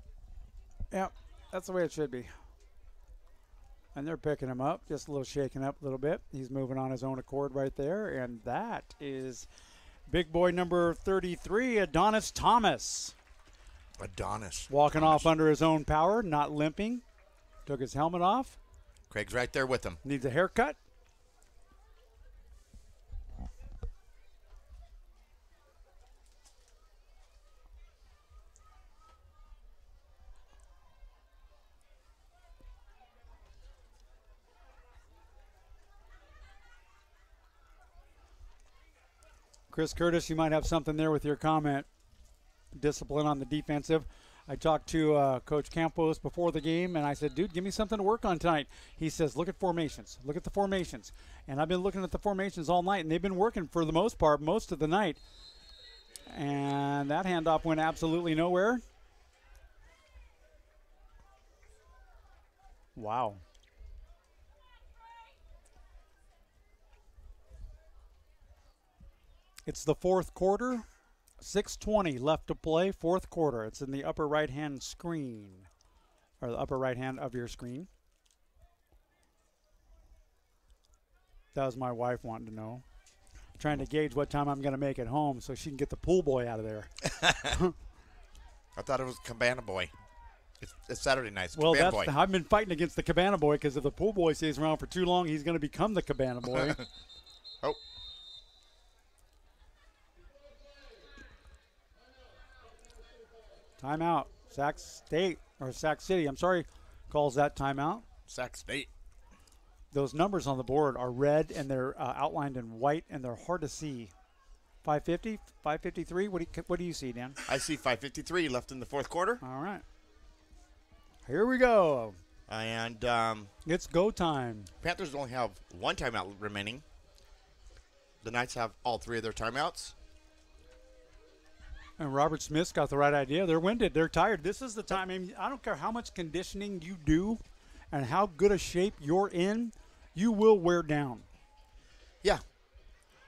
Yep, that's the way it should be. And they're picking him up, just a little shaken up a little bit. He's moving on his own accord right there. And that is big boy number 33, Adonis Thomas. Walking off under his own power, not limping. Took his helmet off. Craig's right there with him. Needs a haircut. Chris Curtis, you might have something there with your comment. Discipline on the defensive. I talked to Coach Campos before the game, and I said, dude, give me something to work on tonight. He says, look at formations. Look at the formations. And I've been looking at the formations all night, and they've been working for the most part most of the night. And that handoff went absolutely nowhere. Wow. It's the fourth quarter. 6:20 left to play, fourth quarter. It's in the upper right-hand screen, or the upper right-hand of your screen. That was my wife wanting to know. Trying to gauge what time I'm going to make it home so she can get the pool boy out of there. I thought it was Cabana Boy. It's Saturday night. It's Well, Cabana Boy. I've been fighting against the Cabana Boy because if the pool boy stays around for too long, he's going to become the Cabana Boy. Oh. Timeout. Sac City, I'm sorry, calls that timeout. Sac State. Those numbers on the board are red, and they're outlined in white, and they're hard to see. 550, 553, what do you see, Dan? I see 5:53 left in the fourth quarter. All right. Here we go. And it's go time. Panthers only have one timeout remaining. The Knights have all three of their timeouts. And Robert Smith's got the right idea. They're winded. They're tired. This is the time. I mean, I don't care how much conditioning you do and how good a shape you're in, you will wear down. Yeah.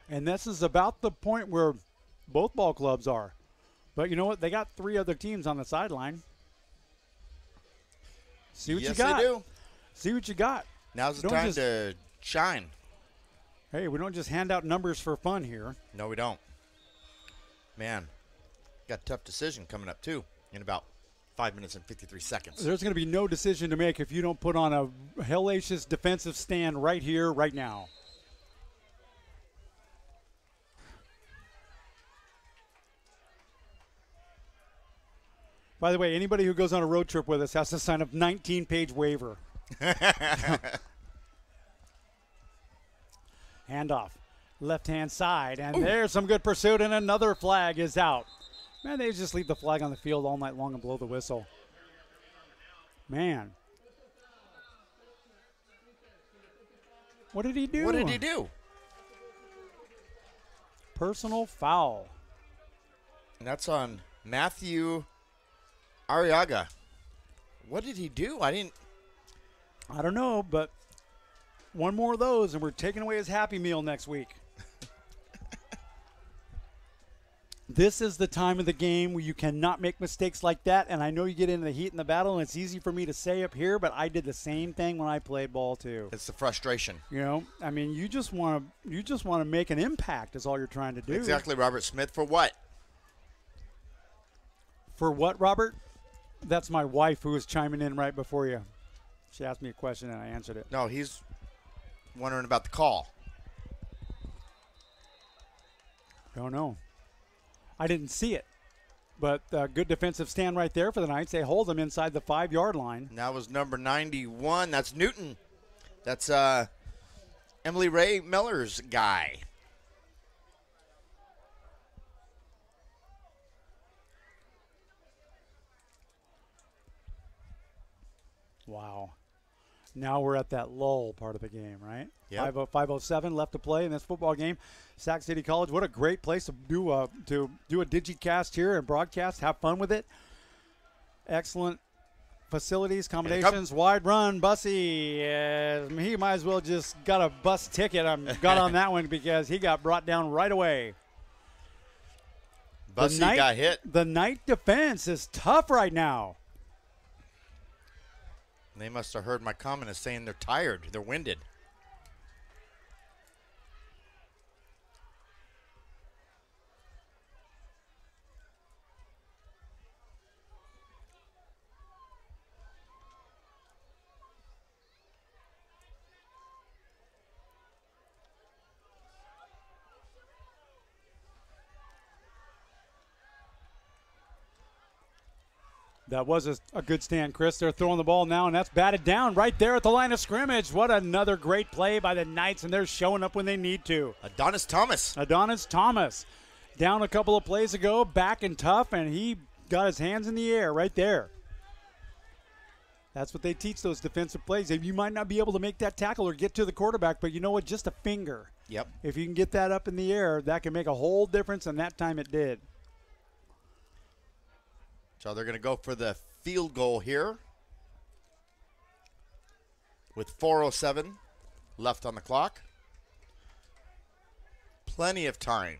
And this is about the point where both ball clubs are. But you know what? They got three other teams on the sideline. See what you got. Yes, they do. See what you got. Now's the time to shine. Hey, we don't just hand out numbers for fun here. No, we don't. Man. Got a tough decision coming up, too, in about 5 minutes and 53 seconds. There's going to be no decision to make if you don't put on a hellacious defensive stand right here, right now. By the way, anybody who goes on a road trip with us has to sign a 19-page waiver. Handoff. Left-hand side, and there's some good pursuit, and another flag is out. Man, they just leave the flag on the field all night long and blow the whistle. Man. What did he do? What did he do? Personal foul. And that's on Matthew Arriaga. What did he do? I don't know, but one more of those, and we're taking away his Happy Meal next week. This is the time of the game where you cannot make mistakes like that, and I know you get into the heat and the battle, and it's easy for me to say up here, but I did the same thing when I played ball too. It's the frustration. You know, I mean, you just want to make an impact is all you're trying to do. Exactly, Robert Smith. For what? For what, Robert? That's my wife who was chiming in right before you. She asked me a question, and I answered it. No, he's wondering about the call. Don't know. I didn't see it. But good defensive stand right there for the Knights. They hold them inside the 5-yard line. And that was number 91. That's Newton. That's Emily Ray Miller's guy. Wow. Now we're at that lull part of the game, right? Yep. 5:07 left to play in this football game. Sac City College, what a great place to do a Digicast here and broadcast. Have fun with it. Excellent facilities, accommodations, wide run. Bussy, he might as well just got a bus ticket. Got on that one because he got brought down right away. Bussy got hit. The Knight defense is tough right now. They must have heard my comment as saying they're tired. They're winded. That was a good stand, Chris. They're throwing the ball now, and that's batted down right there at the line of scrimmage. What another great play by the Knights, and they're showing up when they need to. Adonis Thomas down a couple of plays ago, back and tough, and he got his hands in the air right there. That's what they teach those defensive plays. You might not be able to make that tackle or get to the quarterback, but you know what? Just a finger. Yep. If you can get that up in the air, that can make a whole difference, and that time it did. So they're going to go for the field goal here with 4:07 left on the clock. Plenty of time.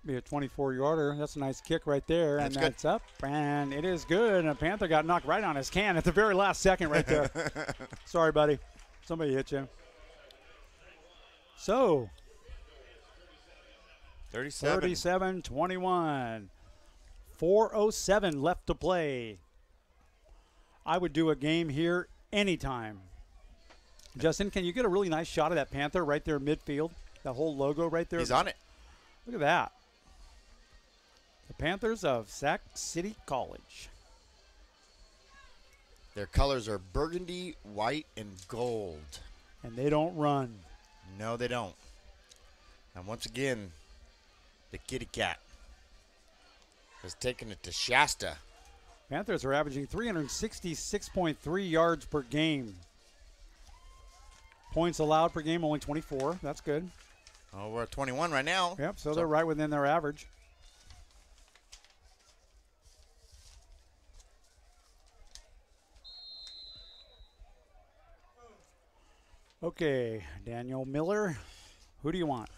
Be a 24-yarder. That's a nice kick right there. That's and that's up. And it is good. And a Panther got knocked right on his can at the very last second right there. Sorry, buddy. Somebody hit you. So 37-21. 4:07 left to play. I would do a game here anytime. Justin, can you get a really nice shot of that Panther right there midfield? That whole logo right there. He's on it. Look at that. The Panthers of Sac City College. Their colors are burgundy, white, and gold. And they don't run. No, they don't. And once again, the kitty cat has taken it to Shasta. Panthers are averaging 366.3 yards per game. Points allowed per game, only 24. That's good. Oh, we're at 21 right now. Yep, so they're right within their average. Okay, Daniel Miller, who do you want?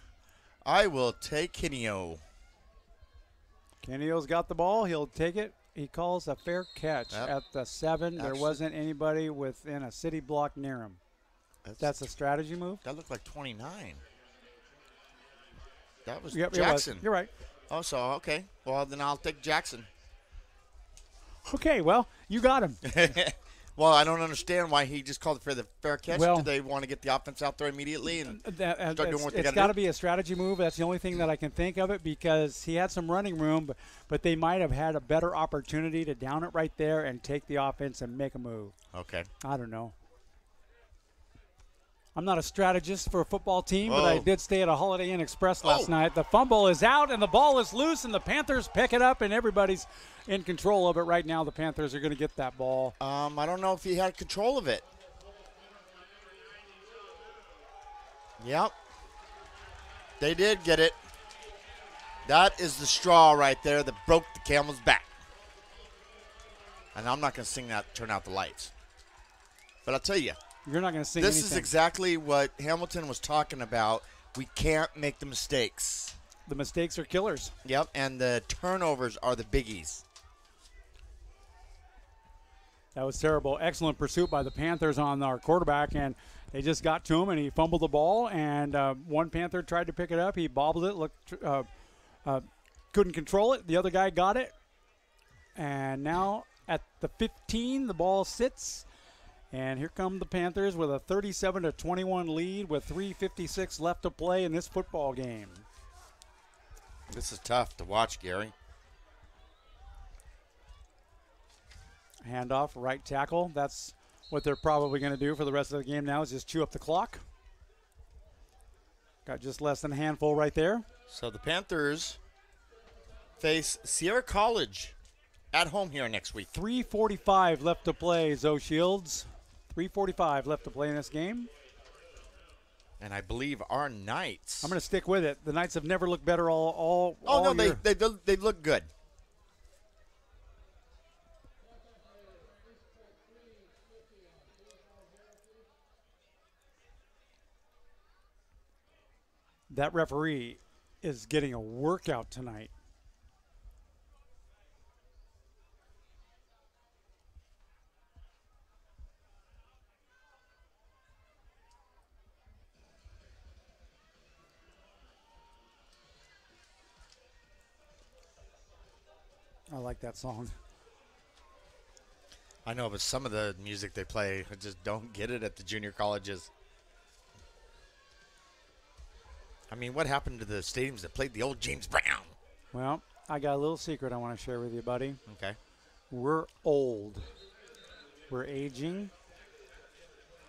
I will take Kineo. Kenneo's got the ball. He'll take it. He calls a fair catch Yep. at the 7. There wasn't anybody within a city block near him. That's a strategy move? That looked like 29. That was Yep, Jackson. You're right. Oh, so, okay. Well, then I'll take Jackson. Okay, well, you got him. Well, I don't understand why he just called for the fair catch. Well, do they want to get the offense out there immediately and start doing what they got to do? It's got to be a strategy move. That's the only thing that I can think of it, because he had some running room, but they might have had a better opportunity to down it right there and take the offense and make a move. Okay. I don't know. I'm not a strategist for a football team, but I did stay at a Holiday Inn Express last night. The fumble is out, and the ball is loose, and the Panthers pick it up, and everybody's in control of it right now. The Panthers are going to get that ball. I don't know if he had control of it. Yep. They did get it. That is the straw right there that broke the camel's back. And I'm not going to sing that, turn out the lights. But I'll tell you. You're not going to sing This anything. is exactly what Hamilton was talking about. We can't make the mistakes. The mistakes are killers. Yep, and the turnovers are the biggies. That was terrible. Excellent pursuit by the Panthers on our quarterback, and they just got to him, and he fumbled the ball, and one Panther tried to pick it up. He bobbled it, couldn't control it. The other guy got it, and now at the 15, the ball sits. And here come the Panthers with a 37-21 lead with 3:56 left to play in this football game. This is tough to watch, Gary. Handoff, right tackle. That's what they're probably going to do for the rest of the game now is just chew up the clock. Got just less than a handful right there. So the Panthers face Sierra College at home here next week. 3:45 left to play, Zoe Shields. 3:45 left to play in this game. And I believe our Knights. I'm going to stick with it. The Knights have never looked better all no, year. they look good. That referee is getting a workout tonight. I like that song. I know, but some of the music they play, I just don't get it at the junior colleges. I mean, what happened to the stadiums that played the old James Brown? Well, I got a little secret I want to share with you, buddy. Okay. We're old. We're aging.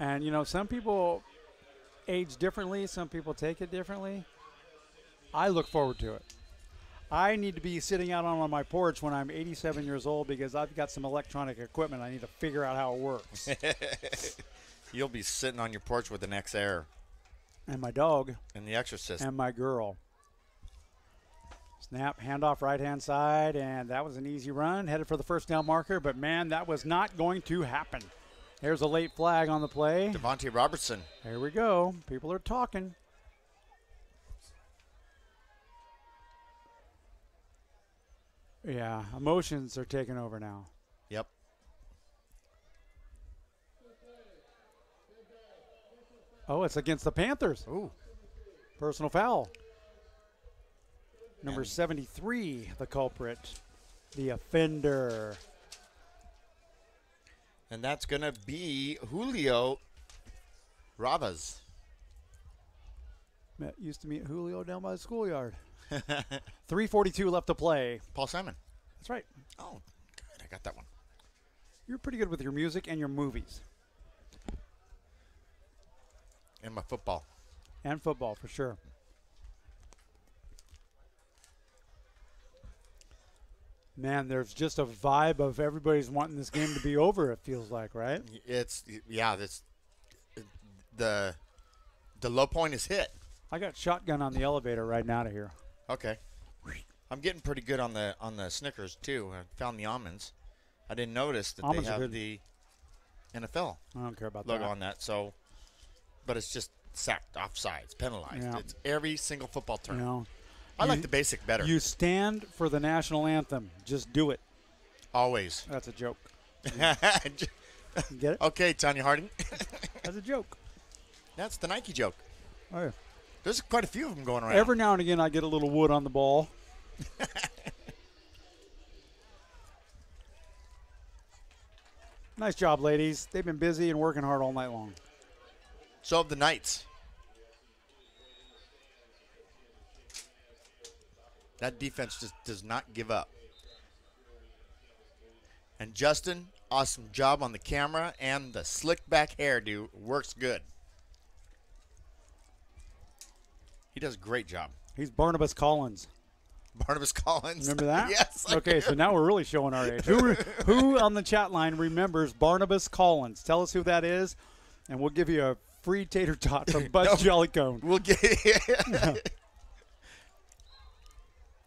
And, you know, some people age differently. Some people take it differently. I look forward to it. I need to be sitting out on my porch when I'm 87 years old because I've got some electronic equipment. I need to figure out how it works. You'll be sitting on your porch with an XR. And my dog. And the Exorcist. And my girl. Snap, handoff right-hand side, and that was an easy run. Headed for the first down marker, but, man, that was not going to happen. There's a late flag on the play. Devontae Robertson. Here we go. People are talking. Yeah, emotions are taking over now. Yep. Oh, it's against the Panthers. Ooh. Personal foul. Number 73, the culprit, the offender. And that's going to be Julio Ravas. Used to meet Julio down by the schoolyard. 3:42 left to play. Paul Simon. That's right. Oh, good. I got that one. You're pretty good with your music and your movies. And my football. And football, for sure. Man, there's just a vibe of everybody's wanting this game to be over, it feels like, right? It's the low point is hit. I got shotgun on the elevator right now to here. Okay. I'm getting pretty good on the Snickers too. I found the almonds. I didn't notice that Almonds they are have good. the NFL I don't care about logo that. on that. So, but it's just sacked, offsides, penalized. Yeah. It's every single football term. You know, I like the basic better. You stand for the national anthem. Just do it. Always. That's a joke. You get it? Okay, Tanya Harding. That's a joke. That's the Nike joke. Oh, yeah. There's quite a few of them going around. Every now and again, I get a little wood on the ball. Nice job, ladies. They've been busy and working hard all night long. So have the Knights. That defense just does not give up. And Justin, awesome job on the camera and the slick back hairdo. Works good. He does a great job. He's Barnabas Collins. Barnabas Collins. Remember that? Yes. I Okay, do. so now we're really showing our age. Who on the chat line remembers Barnabas Collins? Tell us who that is, and we'll give you a free tater tot from Buzz Jollycone. We'll get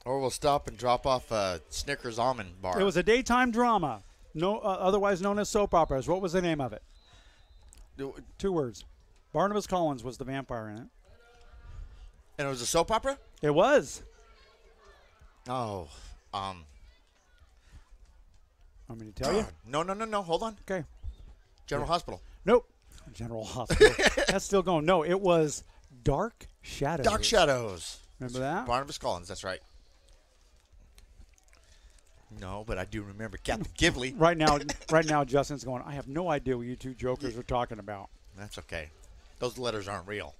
Or we'll stop and drop off a Snickers almond bar. It was a daytime drama, otherwise known as soap operas. What was the name of it? 2 words. Barnabas Collins was the vampire in it. And it was a soap opera? It was. Oh. Want me to tell you? No. Hold on. Okay. General Hospital. Nope. General Hospital. That's still going. No, it was Dark Shadows. Dark Shadows. Remember that? Barnabas Collins, that's right. No, but I do remember Captain Ghibli. Right now, Justin's going, I have no idea what you two jokers are talking about. That's okay. Those letters aren't real.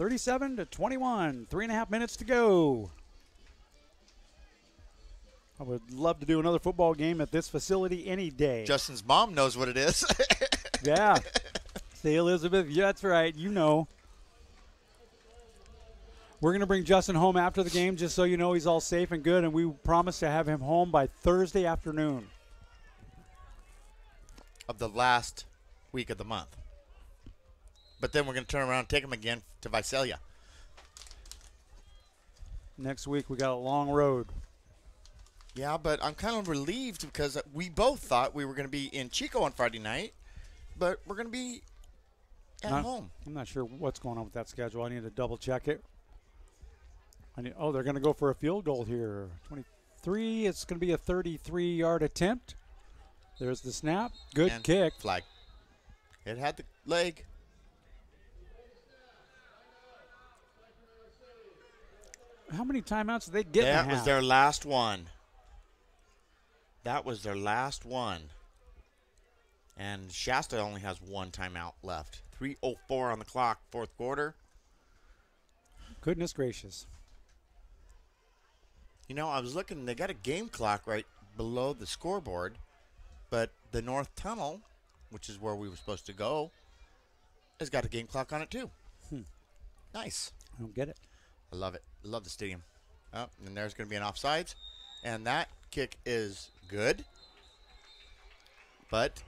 37-21. 3.5 minutes to go. I would love to do another football game at this facility any day. Justin's mom knows what it is. Yeah. Say Elizabeth. Yeah, that's right. You know. We're going to bring Justin home after the game just so you know he's all safe and good, and we promise to have him home by Thursday afternoon. Of the last week of the month. But then we're going to turn around and take him again to Visalia. Next week we got a long road. Yeah, but I'm kind of relieved because we both thought we were going to be in Chico on Friday night, but we're going to be at home. I'm not sure what's going on with that schedule. I need to double check it. They're going to go for a field goal here. 23. It's going to be a 33-yard attempt. There's the snap. Good and kick. Flag. It had the leg. How many timeouts did they get? That was their last one. That was their last one. And Shasta only has one timeout left. 3:04 on the clock, fourth quarter. Goodness gracious. You know, I was looking. They got a game clock right below the scoreboard, but the north tunnel, which is where we were supposed to go, has got a game clock on it too. Nice. I don't get it. I love it. I love the stadium. Oh, and there's going to be an offsides, and that kick is good. But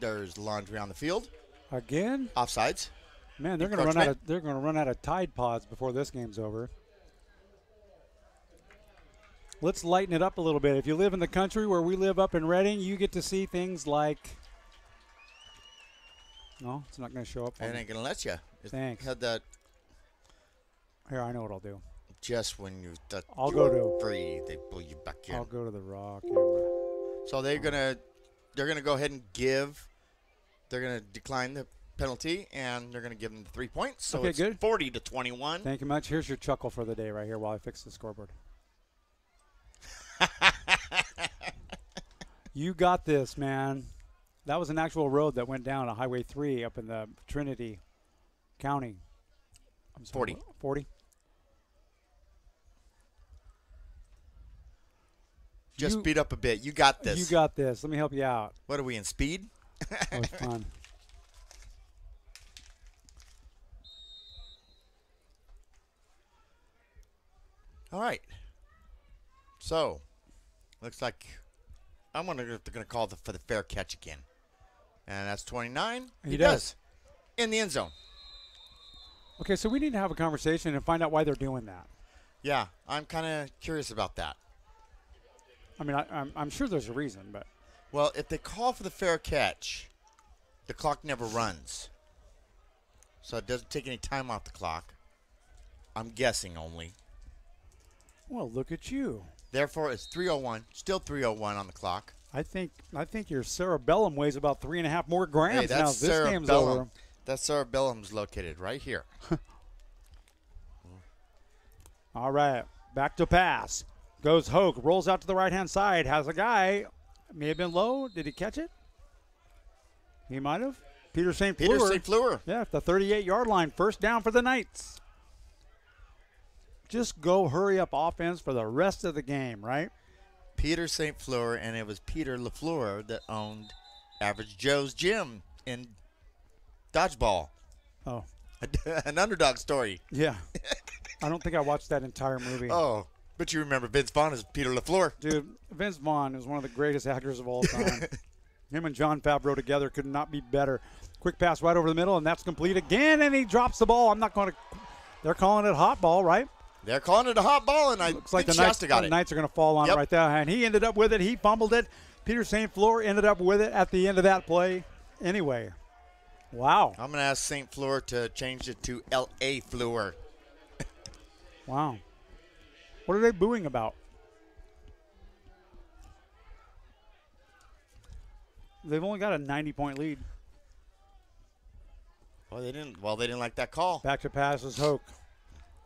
there's laundry on the field. Again? Offsides. Man, they're going to run out of Tide Pods before this game's over. Let's lighten it up a little bit. If you live in the country where we live up in Reading, you get to see things like. No, it's not going to show up. It ain't going to let you. Thanks. Had that. Here, I know what I'll do. Just when you I'll go to free, they pull you back in. I'll go to the raw camera. So they're gonna go ahead and they're gonna decline the penalty, and they're gonna give them the 3 points. So okay, it's good. 40-21. Thank you much. Here's your chuckle for the day right here while I fix the scoreboard. You got this, man. That was an actual road that went down to Highway 3 up in the Trinity County. I'm sorry, 40. Just speed up a bit. You got this. You got this. Let me help you out. What are we in speed? That was fun. All right. So, looks like I'm wondering if they're going to call for the fair catch again. And that's 29. He does. In the end zone. Okay, so we need to have a conversation and find out why they're doing that. Yeah, I'm kind of curious about that. I mean, I'm sure there's a reason, but. Well, if they call for the fair catch, the clock never runs. So it doesn't take any time off the clock. I'm guessing only. Well, look at you. Therefore, it's 3:01. Still 3:01 on the clock. I think your cerebellum weighs about 3.5 more grams hey, that's now. This game's over. That cerebellum's located right here. All right, back to pass. Goes Hoke, rolls out to the right-hand side, has a guy. May have been low. Did he catch it? He might have. Peter St. Fleur. Yeah, at the 38-yard line. First down for the Knights. Just go hurry up offense for the rest of the game, right? Peter St. Fleur, and it was Peter LaFleur that owned Average Joe's Gym in Dodgeball. Oh. An underdog story. Yeah. I don't think I watched that entire movie. Oh, but you remember Vince Vaughn as Peter LaFleur. Dude, Vince Vaughn is one of the greatest actors of all time. Him and Jon Favreau together could not be better. Quick pass right over the middle, and that's complete again, and he drops the ball. They're calling it hot ball, right? They're calling it a hot ball, and looks like the Knights are going to fall on it right there. And he ended up with it. He fumbled it. Peter St. Fleur ended up with it at the end of that play. Anyway, wow. I'm going to ask St. Fleur to change it to L.A. Fleur. Wow. What are they booing about? They've only got a 90-point lead. Well, they didn't like that call. Back to passes, Hoke.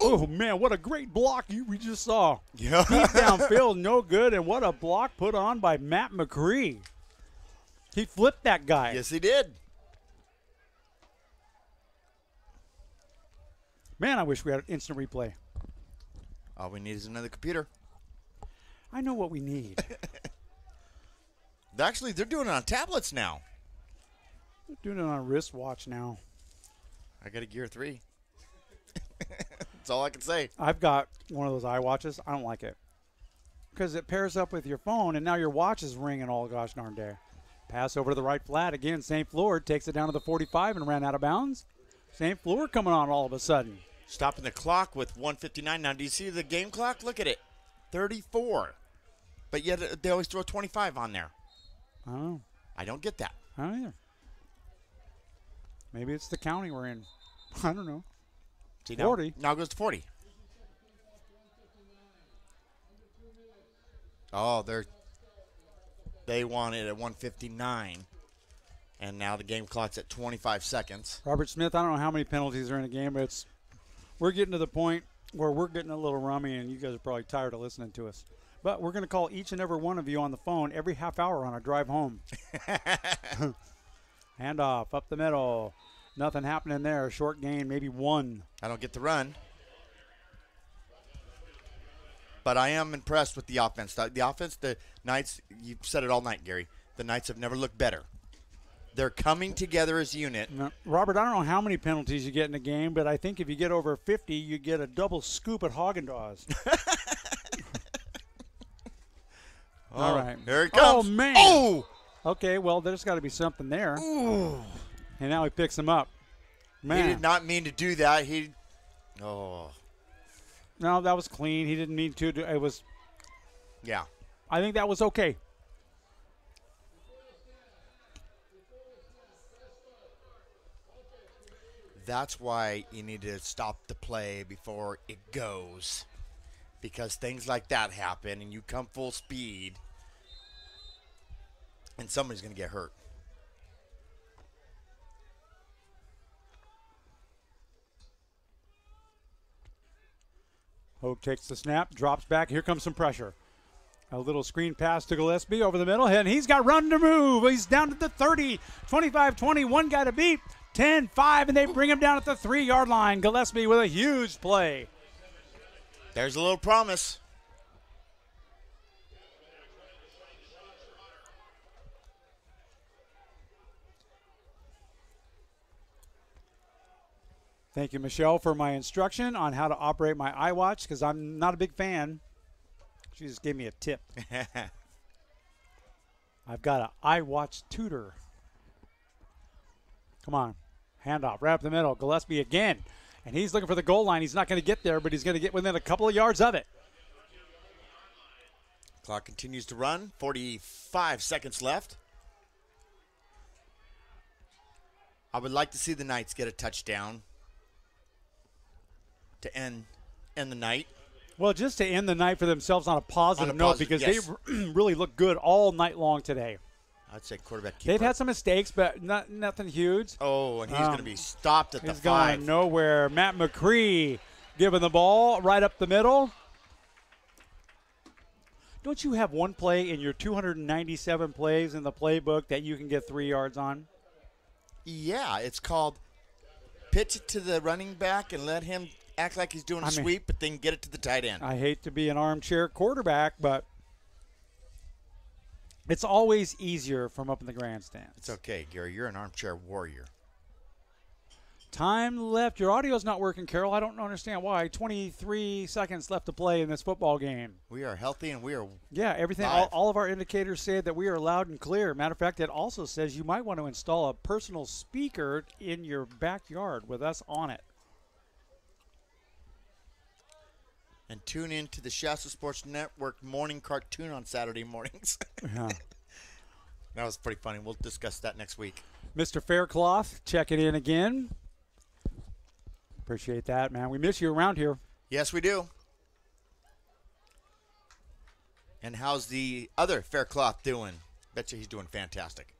Oh, man, what a great block we just saw. Yeah. Deep downfield, no good, and what a block put on by Matt McCree. He flipped that guy. Yes, he did. Man, I wish we had instant replay. All we need is another computer. I know what we need. Actually, they're doing it on tablets now. They're doing it on a wristwatch now. I got a Gear 3. That's all I can say. I've got one of those iWatches. I don't like it because it pairs up with your phone, and now your watch is ringing all gosh darn day. Pass over to the right flat. Again, St. Fleur takes it down to the 45 and ran out of bounds. St. Fleur coming on all of a sudden. Stopping the clock with 1:59. Now, do you see the game clock? Look at it. 34. But yet they always throw 25 on there. Oh, I don't get that. I don't either. Maybe it's the county we're in. I don't know. See, 40. Now it goes to 40. Oh, they want it at 1:59. And now the game clock's at 25 seconds. Robert Smith, I don't know how many penalties are in a game, but we're getting to the point where we're getting a little rummy, and you guys are probably tired of listening to us. But we're going to call each and every one of you on the phone every half hour on our drive home. Hand off, up the middle. Nothing happening there. Short gain, maybe one. I don't get the run. But I am impressed with the offense. The offense, the Knights, you've said it all night, Gary. The Knights have never looked better. They're coming together as a unit. Now, Robert, I don't know how many penalties you get in a game, but I think if you get over 50, you get a double scoop at Haagen-Dazs. All right. Here it comes. Oh, man. Oh! Okay, well, there's got to be something there. Ooh. And now he picks him up. Man. He did not mean to do that. Oh. No, that was clean. He didn't mean to. It was. Yeah. I think that was okay. That's why you need to stop the play before it goes. Because things like that happen and you come full speed and somebody's going to get hurt. Hogue takes the snap, drops back. Here comes some pressure. A little screen pass to Gillespie over the middle, and he's got run to move. He's down to the 30, 25-20, one guy to beat, 10-5, and they bring him down at the 3-yard line. Gillespie with a huge play. There's a little promise. Thank you, Michelle, for my instruction on how to operate my iWatch, because I'm not a big fan. She just gave me a tip. I've got an iWatch tutor. Come on. Handoff, right up the middle. Gillespie again. And he's looking for the goal line. He's not going to get there, but he's going to get within a couple of yards of it. Clock continues to run. 45 seconds left. I would like to see the Knights get a touchdown to end the night. Well, just to end the night for themselves on a positive note, because yes. they really looked good all night long today. I'd say quarterback keeper. They've had some mistakes, but nothing huge. Oh, and he's going to be stopped at the 5. He's going nowhere. Matt McCree giving the ball right up the middle. Don't you have one play in your 297 plays in the playbook that you can get 3 yards on? Yeah, it's called pitch it to the running back and let him act like he's doing a sweep, but then get it to the tight end. I hate to be an armchair quarterback, but it's always easier from up in the grandstands. It's okay, Gary. You're an armchair warrior. Time left. Your audio's not working, Carol. I don't understand why. 23 seconds left to play in this football game. We are healthy and we are everything. All of our indicators say that we are loud and clear. Matter of fact, it also says you might want to install a personal speaker in your backyard with us on it. And tune in to the Shasta Sports Network morning cartoon on Saturday mornings. Yeah. That was pretty funny. We'll discuss that next week. Mr. Faircloth checking in again. Appreciate that, man. We miss you around here. Yes, we do. And how's the other Faircloth doing? Bet you he's doing fantastic.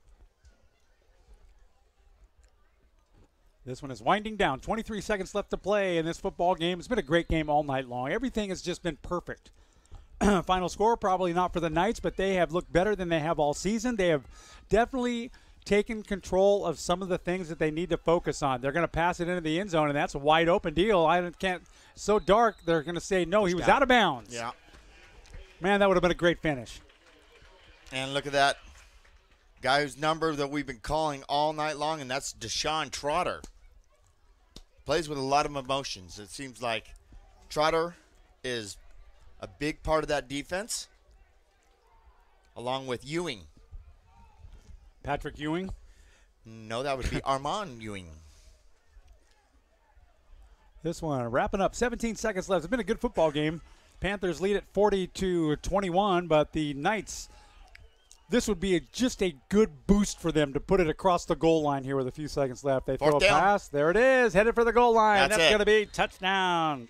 This one is winding down. 23 seconds left to play in this football game. It's been a great game all night long. Everything has just been perfect. Final score, probably not for the Knights, but they have looked better than they have all season. They have definitely taken control of some of the things that they need to focus on. They're going to pass it into the end zone, and that's a wide open deal. I can't. So dark, they're going to say, no, he was out of bounds. Yeah. Man, that would have been a great finish. And look at that guy whose number that we've been calling all night long, and that's Deshaun Trotter. Plays with a lot of emotions. It seems like Trotter is a big part of that defense, along with Ewing. Patrick Ewing? No, that would be Armand Ewing. This one wrapping up. 17 seconds left. It's been a good football game. Panthers lead at 40-21, but the Knights, this would be just a good boost for them to put it across the goal line here with a few seconds left. They throw a pass. There it is. Headed for the goal line. That's going to be touchdown.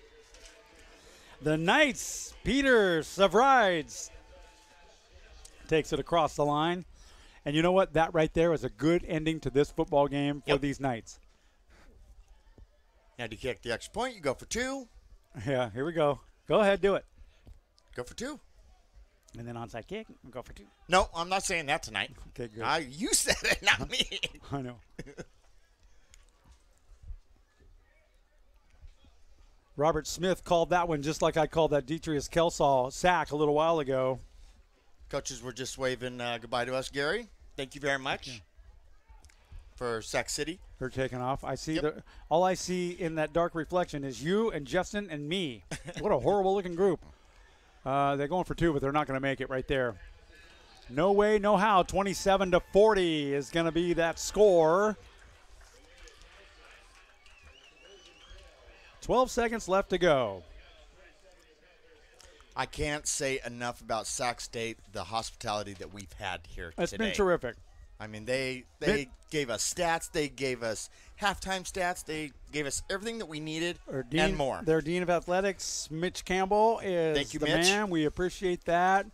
The Knights, Peter Savrides, takes it across the line. And you know what? That right there is a good ending to this football game for these Knights. Now, to kick the extra point, you go for 2. Yeah, here we go. Go ahead, do it. Go for 2. And then onside kick, go for 2. No, I'm not saying that tonight. Okay, good. You said it, not me. I know. Robert Smith called that one just like I called that Detrius Kelsaw sack a little while ago. Coaches were just waving goodbye to us, Gary. Thank you very much for Sac City. They're taking off. I see all I see in that dark reflection is you and Justin and me. What a horrible-looking group. They're going for 2, but they're not going to make it right there. No way, no how. 27-40 is going to be that score. 12 seconds left to go. I can't say enough about Sac State, the hospitality that we've had here today. It's been terrific. I mean, they gave us stats. They gave us halftime stats. They gave us everything that we needed and more. Their Dean of Athletics, Mitch Campbell, is Thank you, the Mitch. man. We appreciate that.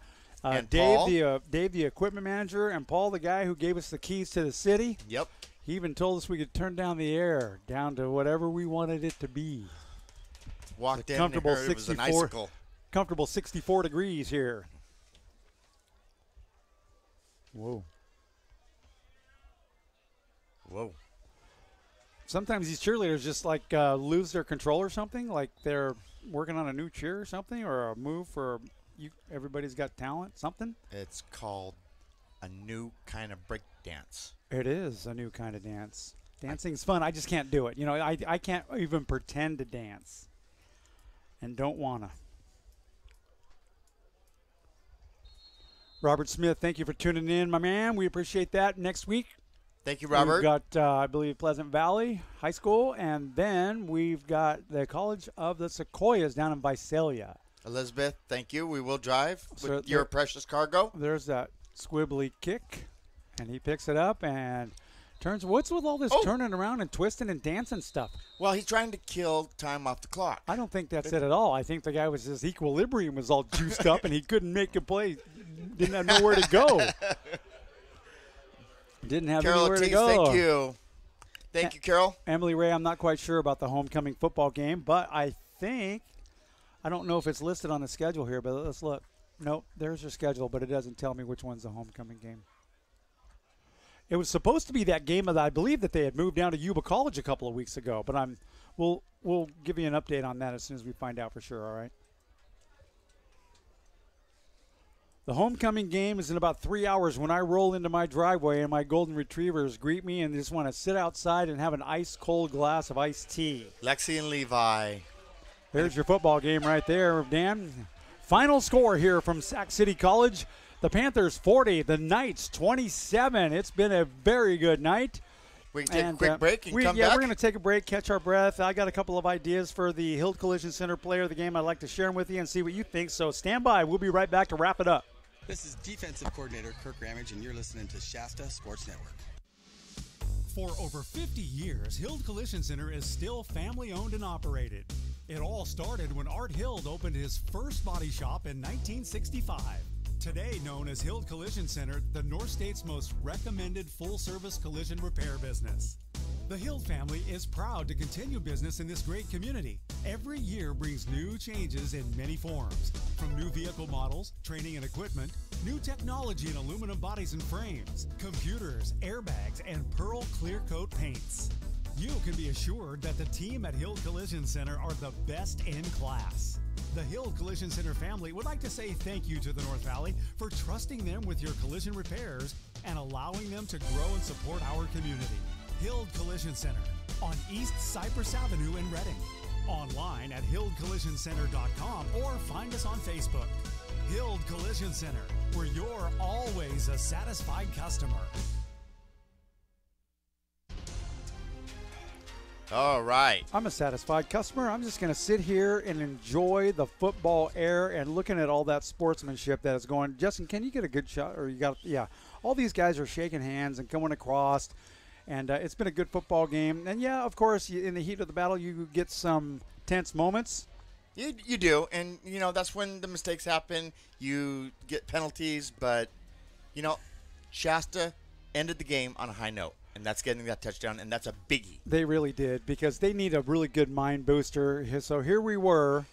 And Dave, Paul. Dave, the equipment manager, and Paul, the guy who gave us the keys to the city. Yep. He even told us we could turn down the air down to whatever we wanted it to be. Walked in and heard it was an icicle. Comfortable 64 degrees here. Whoa. Sometimes these cheerleaders just like lose their control or something, like they're working on a new cheer or something, or a move for everybody's got talent, something. It's called a new kind of break dance. It is a new kind of dance. Dancing's fun. I just can't do it. You know, I can't even pretend to dance, and don't wanna. Robert Smith, thank you for tuning in, my man. We appreciate that. Next week, thank you, Robert. We've got, I believe, Pleasant Valley High School, and then we've got the College of the Sequoias down in Visalia. Elizabeth, thank you. We will drive with your precious cargo. There's that squibbly kick, and he picks it up and turns. What's with all this turning around and twisting and dancing stuff? Well, he's trying to kill time off the clock. I don't think that's it at all. I think the guy was his equilibrium was all juiced up, and he couldn't make a play. Didn't have nowhere to go. Didn't have anywhere to go. Thank you. Thank you, Carol. Emily Ray, I'm not quite sure about the homecoming football game, but I don't know if it's listed on the schedule here, but let's look. Nope, there's your schedule, but it doesn't tell me which one's the homecoming game. It was supposed to be that game that I believe that they had moved down to Yuba College a couple of weeks ago, but we'll give you an update on that as soon as we find out for sure, all right? The homecoming game is in about 3 hours when I roll into my driveway and my golden retrievers greet me and just want to sit outside and have an ice-cold glass of iced tea. Lexi and Levi. There's your football game right there, Dan. Final score here from Sac City College. The Panthers 40, the Knights 27. It's been a very good night. We can take a quick break and come back. We're going to take a break, catch our breath. I got a couple of ideas for the Hild Collision Center player of the game. I'd like to share them with you and see what you think. So stand by. We'll be right back to wrap it up. This is Defensive Coordinator Kirk Ramage, and you're listening to Shasta Sports Network. For over 50 years, Hild Collision Center is still family-owned and operated. It all started when Art Hild opened his first body shop in 1965. Today known as Hild Collision Center, the North State's most recommended full-service collision repair business. The Hild family is proud to continue business in this great community Every year brings new changes in many forms, from new vehicle models, training and equipment, new technology in aluminum bodies and frames, computers, airbags, and Pearl Clear Coat paints. You can be assured that the team at Hild Collision Center are the best in class. The Hild Collision Center family would like to say thank you to the North Valley for trusting them with your collision repairs and allowing them to grow and support our community. Hild Collision Center on East Cypress Avenue in Reading. Online at hildcollisioncenter.com or find us on Facebook. Hild Collision Center, where you're always a satisfied customer. All right. I'm a satisfied customer. I'm just going to sit here and enjoy the football air and looking at all that sportsmanship that is going. Justin, can you get a good shot? Or you got? Yeah. All these guys are shaking hands and coming across, and it's been a good football game. And yeah, of course, in the heat of the battle, you get some tense moments. You do, and that's when the mistakes happen. You get penalties, but Shasta ended the game on a high note. And that's getting that touchdown, and that's a biggie. They really did, because they need a really good mind booster. So here we were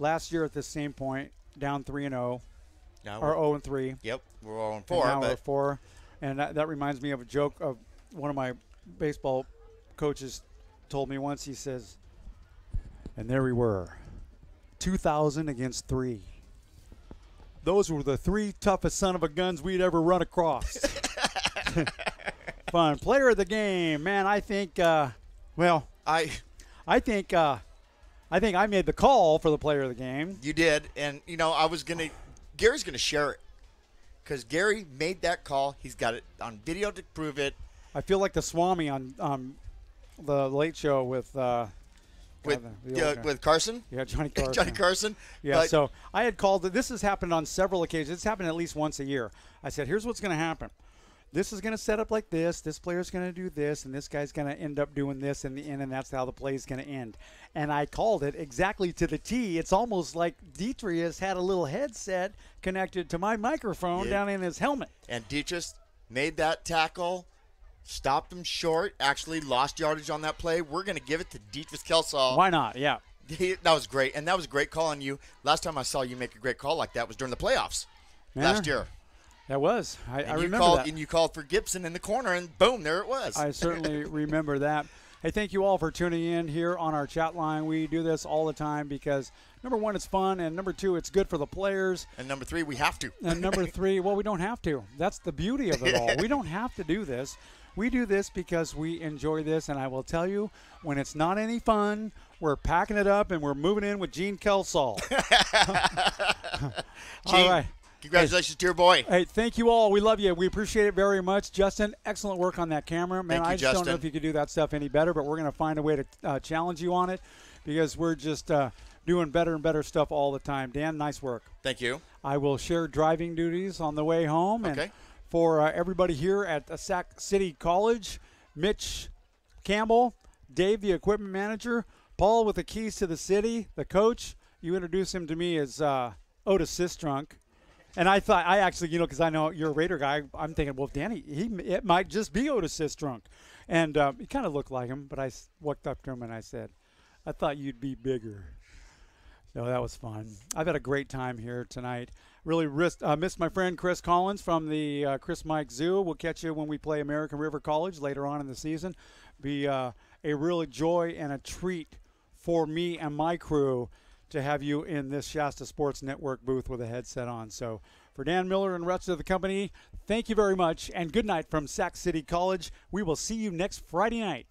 last year at the same point, down 3-0, or 0-3. Yep, we're 0-4. And now we're 4. And that reminds me of a joke of one of my baseball coaches told me once. He says, and there we were, 2,000 against 3. Those were the 3 toughest son of a guns we'd ever run across. Fun. Player of the game, man. I think. I think I made the call for the player of the game. You did, and Gary's gonna share it, because Gary made that call. He's got it on video to prove it. I feel like the Swami on the Late Show with Carson. Yeah, Johnny Carson. Johnny Carson. Yeah. So I had called. This has happened on several occasions. It's happened at least once a year. I said, here's what's going to happen. This is going to set up like this. This player's going to do this, and this guy's going to end up doing this in the end, and that's how the play is going to end. And I called it exactly to the T. It's almost like Detrius had a little headset connected to my microphone down in his helmet. And Detrius made that tackle, stopped him short, actually lost yardage on that play. We're going to give it to Detrius Kelsall. Why not? Yeah. That was great, and that was a great call on you. Last time I saw you make a great call like that was during the playoffs last year. That was. I remember that. And you called for Gibson in the corner, and boom, there it was. I certainly remember that. Hey, thank you all for tuning in here on our chat line. We do this all the time because, number 1, it's fun, and number 2, it's good for the players. And number 3, we have to. And number 3, well, we don't have to. That's the beauty of it all. We don't have to do this. We do this because we enjoy this, and I will tell you, when it's not any fun, we're packing it up, and we're moving in with Gene Kelsall. All right. Congratulations to your boy. Hey, thank you all. We love you. We appreciate it very much. Justin, excellent work on that camera. Man, I just don't know if you could do that stuff any better, but we're going to find a way to challenge you on it, because we're just doing better and better stuff all the time. Dan, nice work. Thank you. I will share driving duties on the way home. Okay. And for everybody here at Sac City College, Mitch Campbell, Dave, the equipment manager, Paul with the keys to the city, the coach. You introduced him to me as Otis Sistrunk. And I thought, because I know you're a Raider guy, I'm thinking, well, Danny, it might just be Otis Sistrunk. And he kind of looked like him, but I walked up to him and I said, I thought you'd be bigger. So that was fun. I've had a great time here tonight. Really missed my friend Chris Collins from the Chris Mike Zoo. We'll catch you when we play American River College later on in the season. Be a real joy and a treat for me and my crew to have you in this Shasta Sports Network booth with a headset on. So for Dan Miller and the rest of the company, thank you very much, and good night from Sac City College. We will see you next Friday night.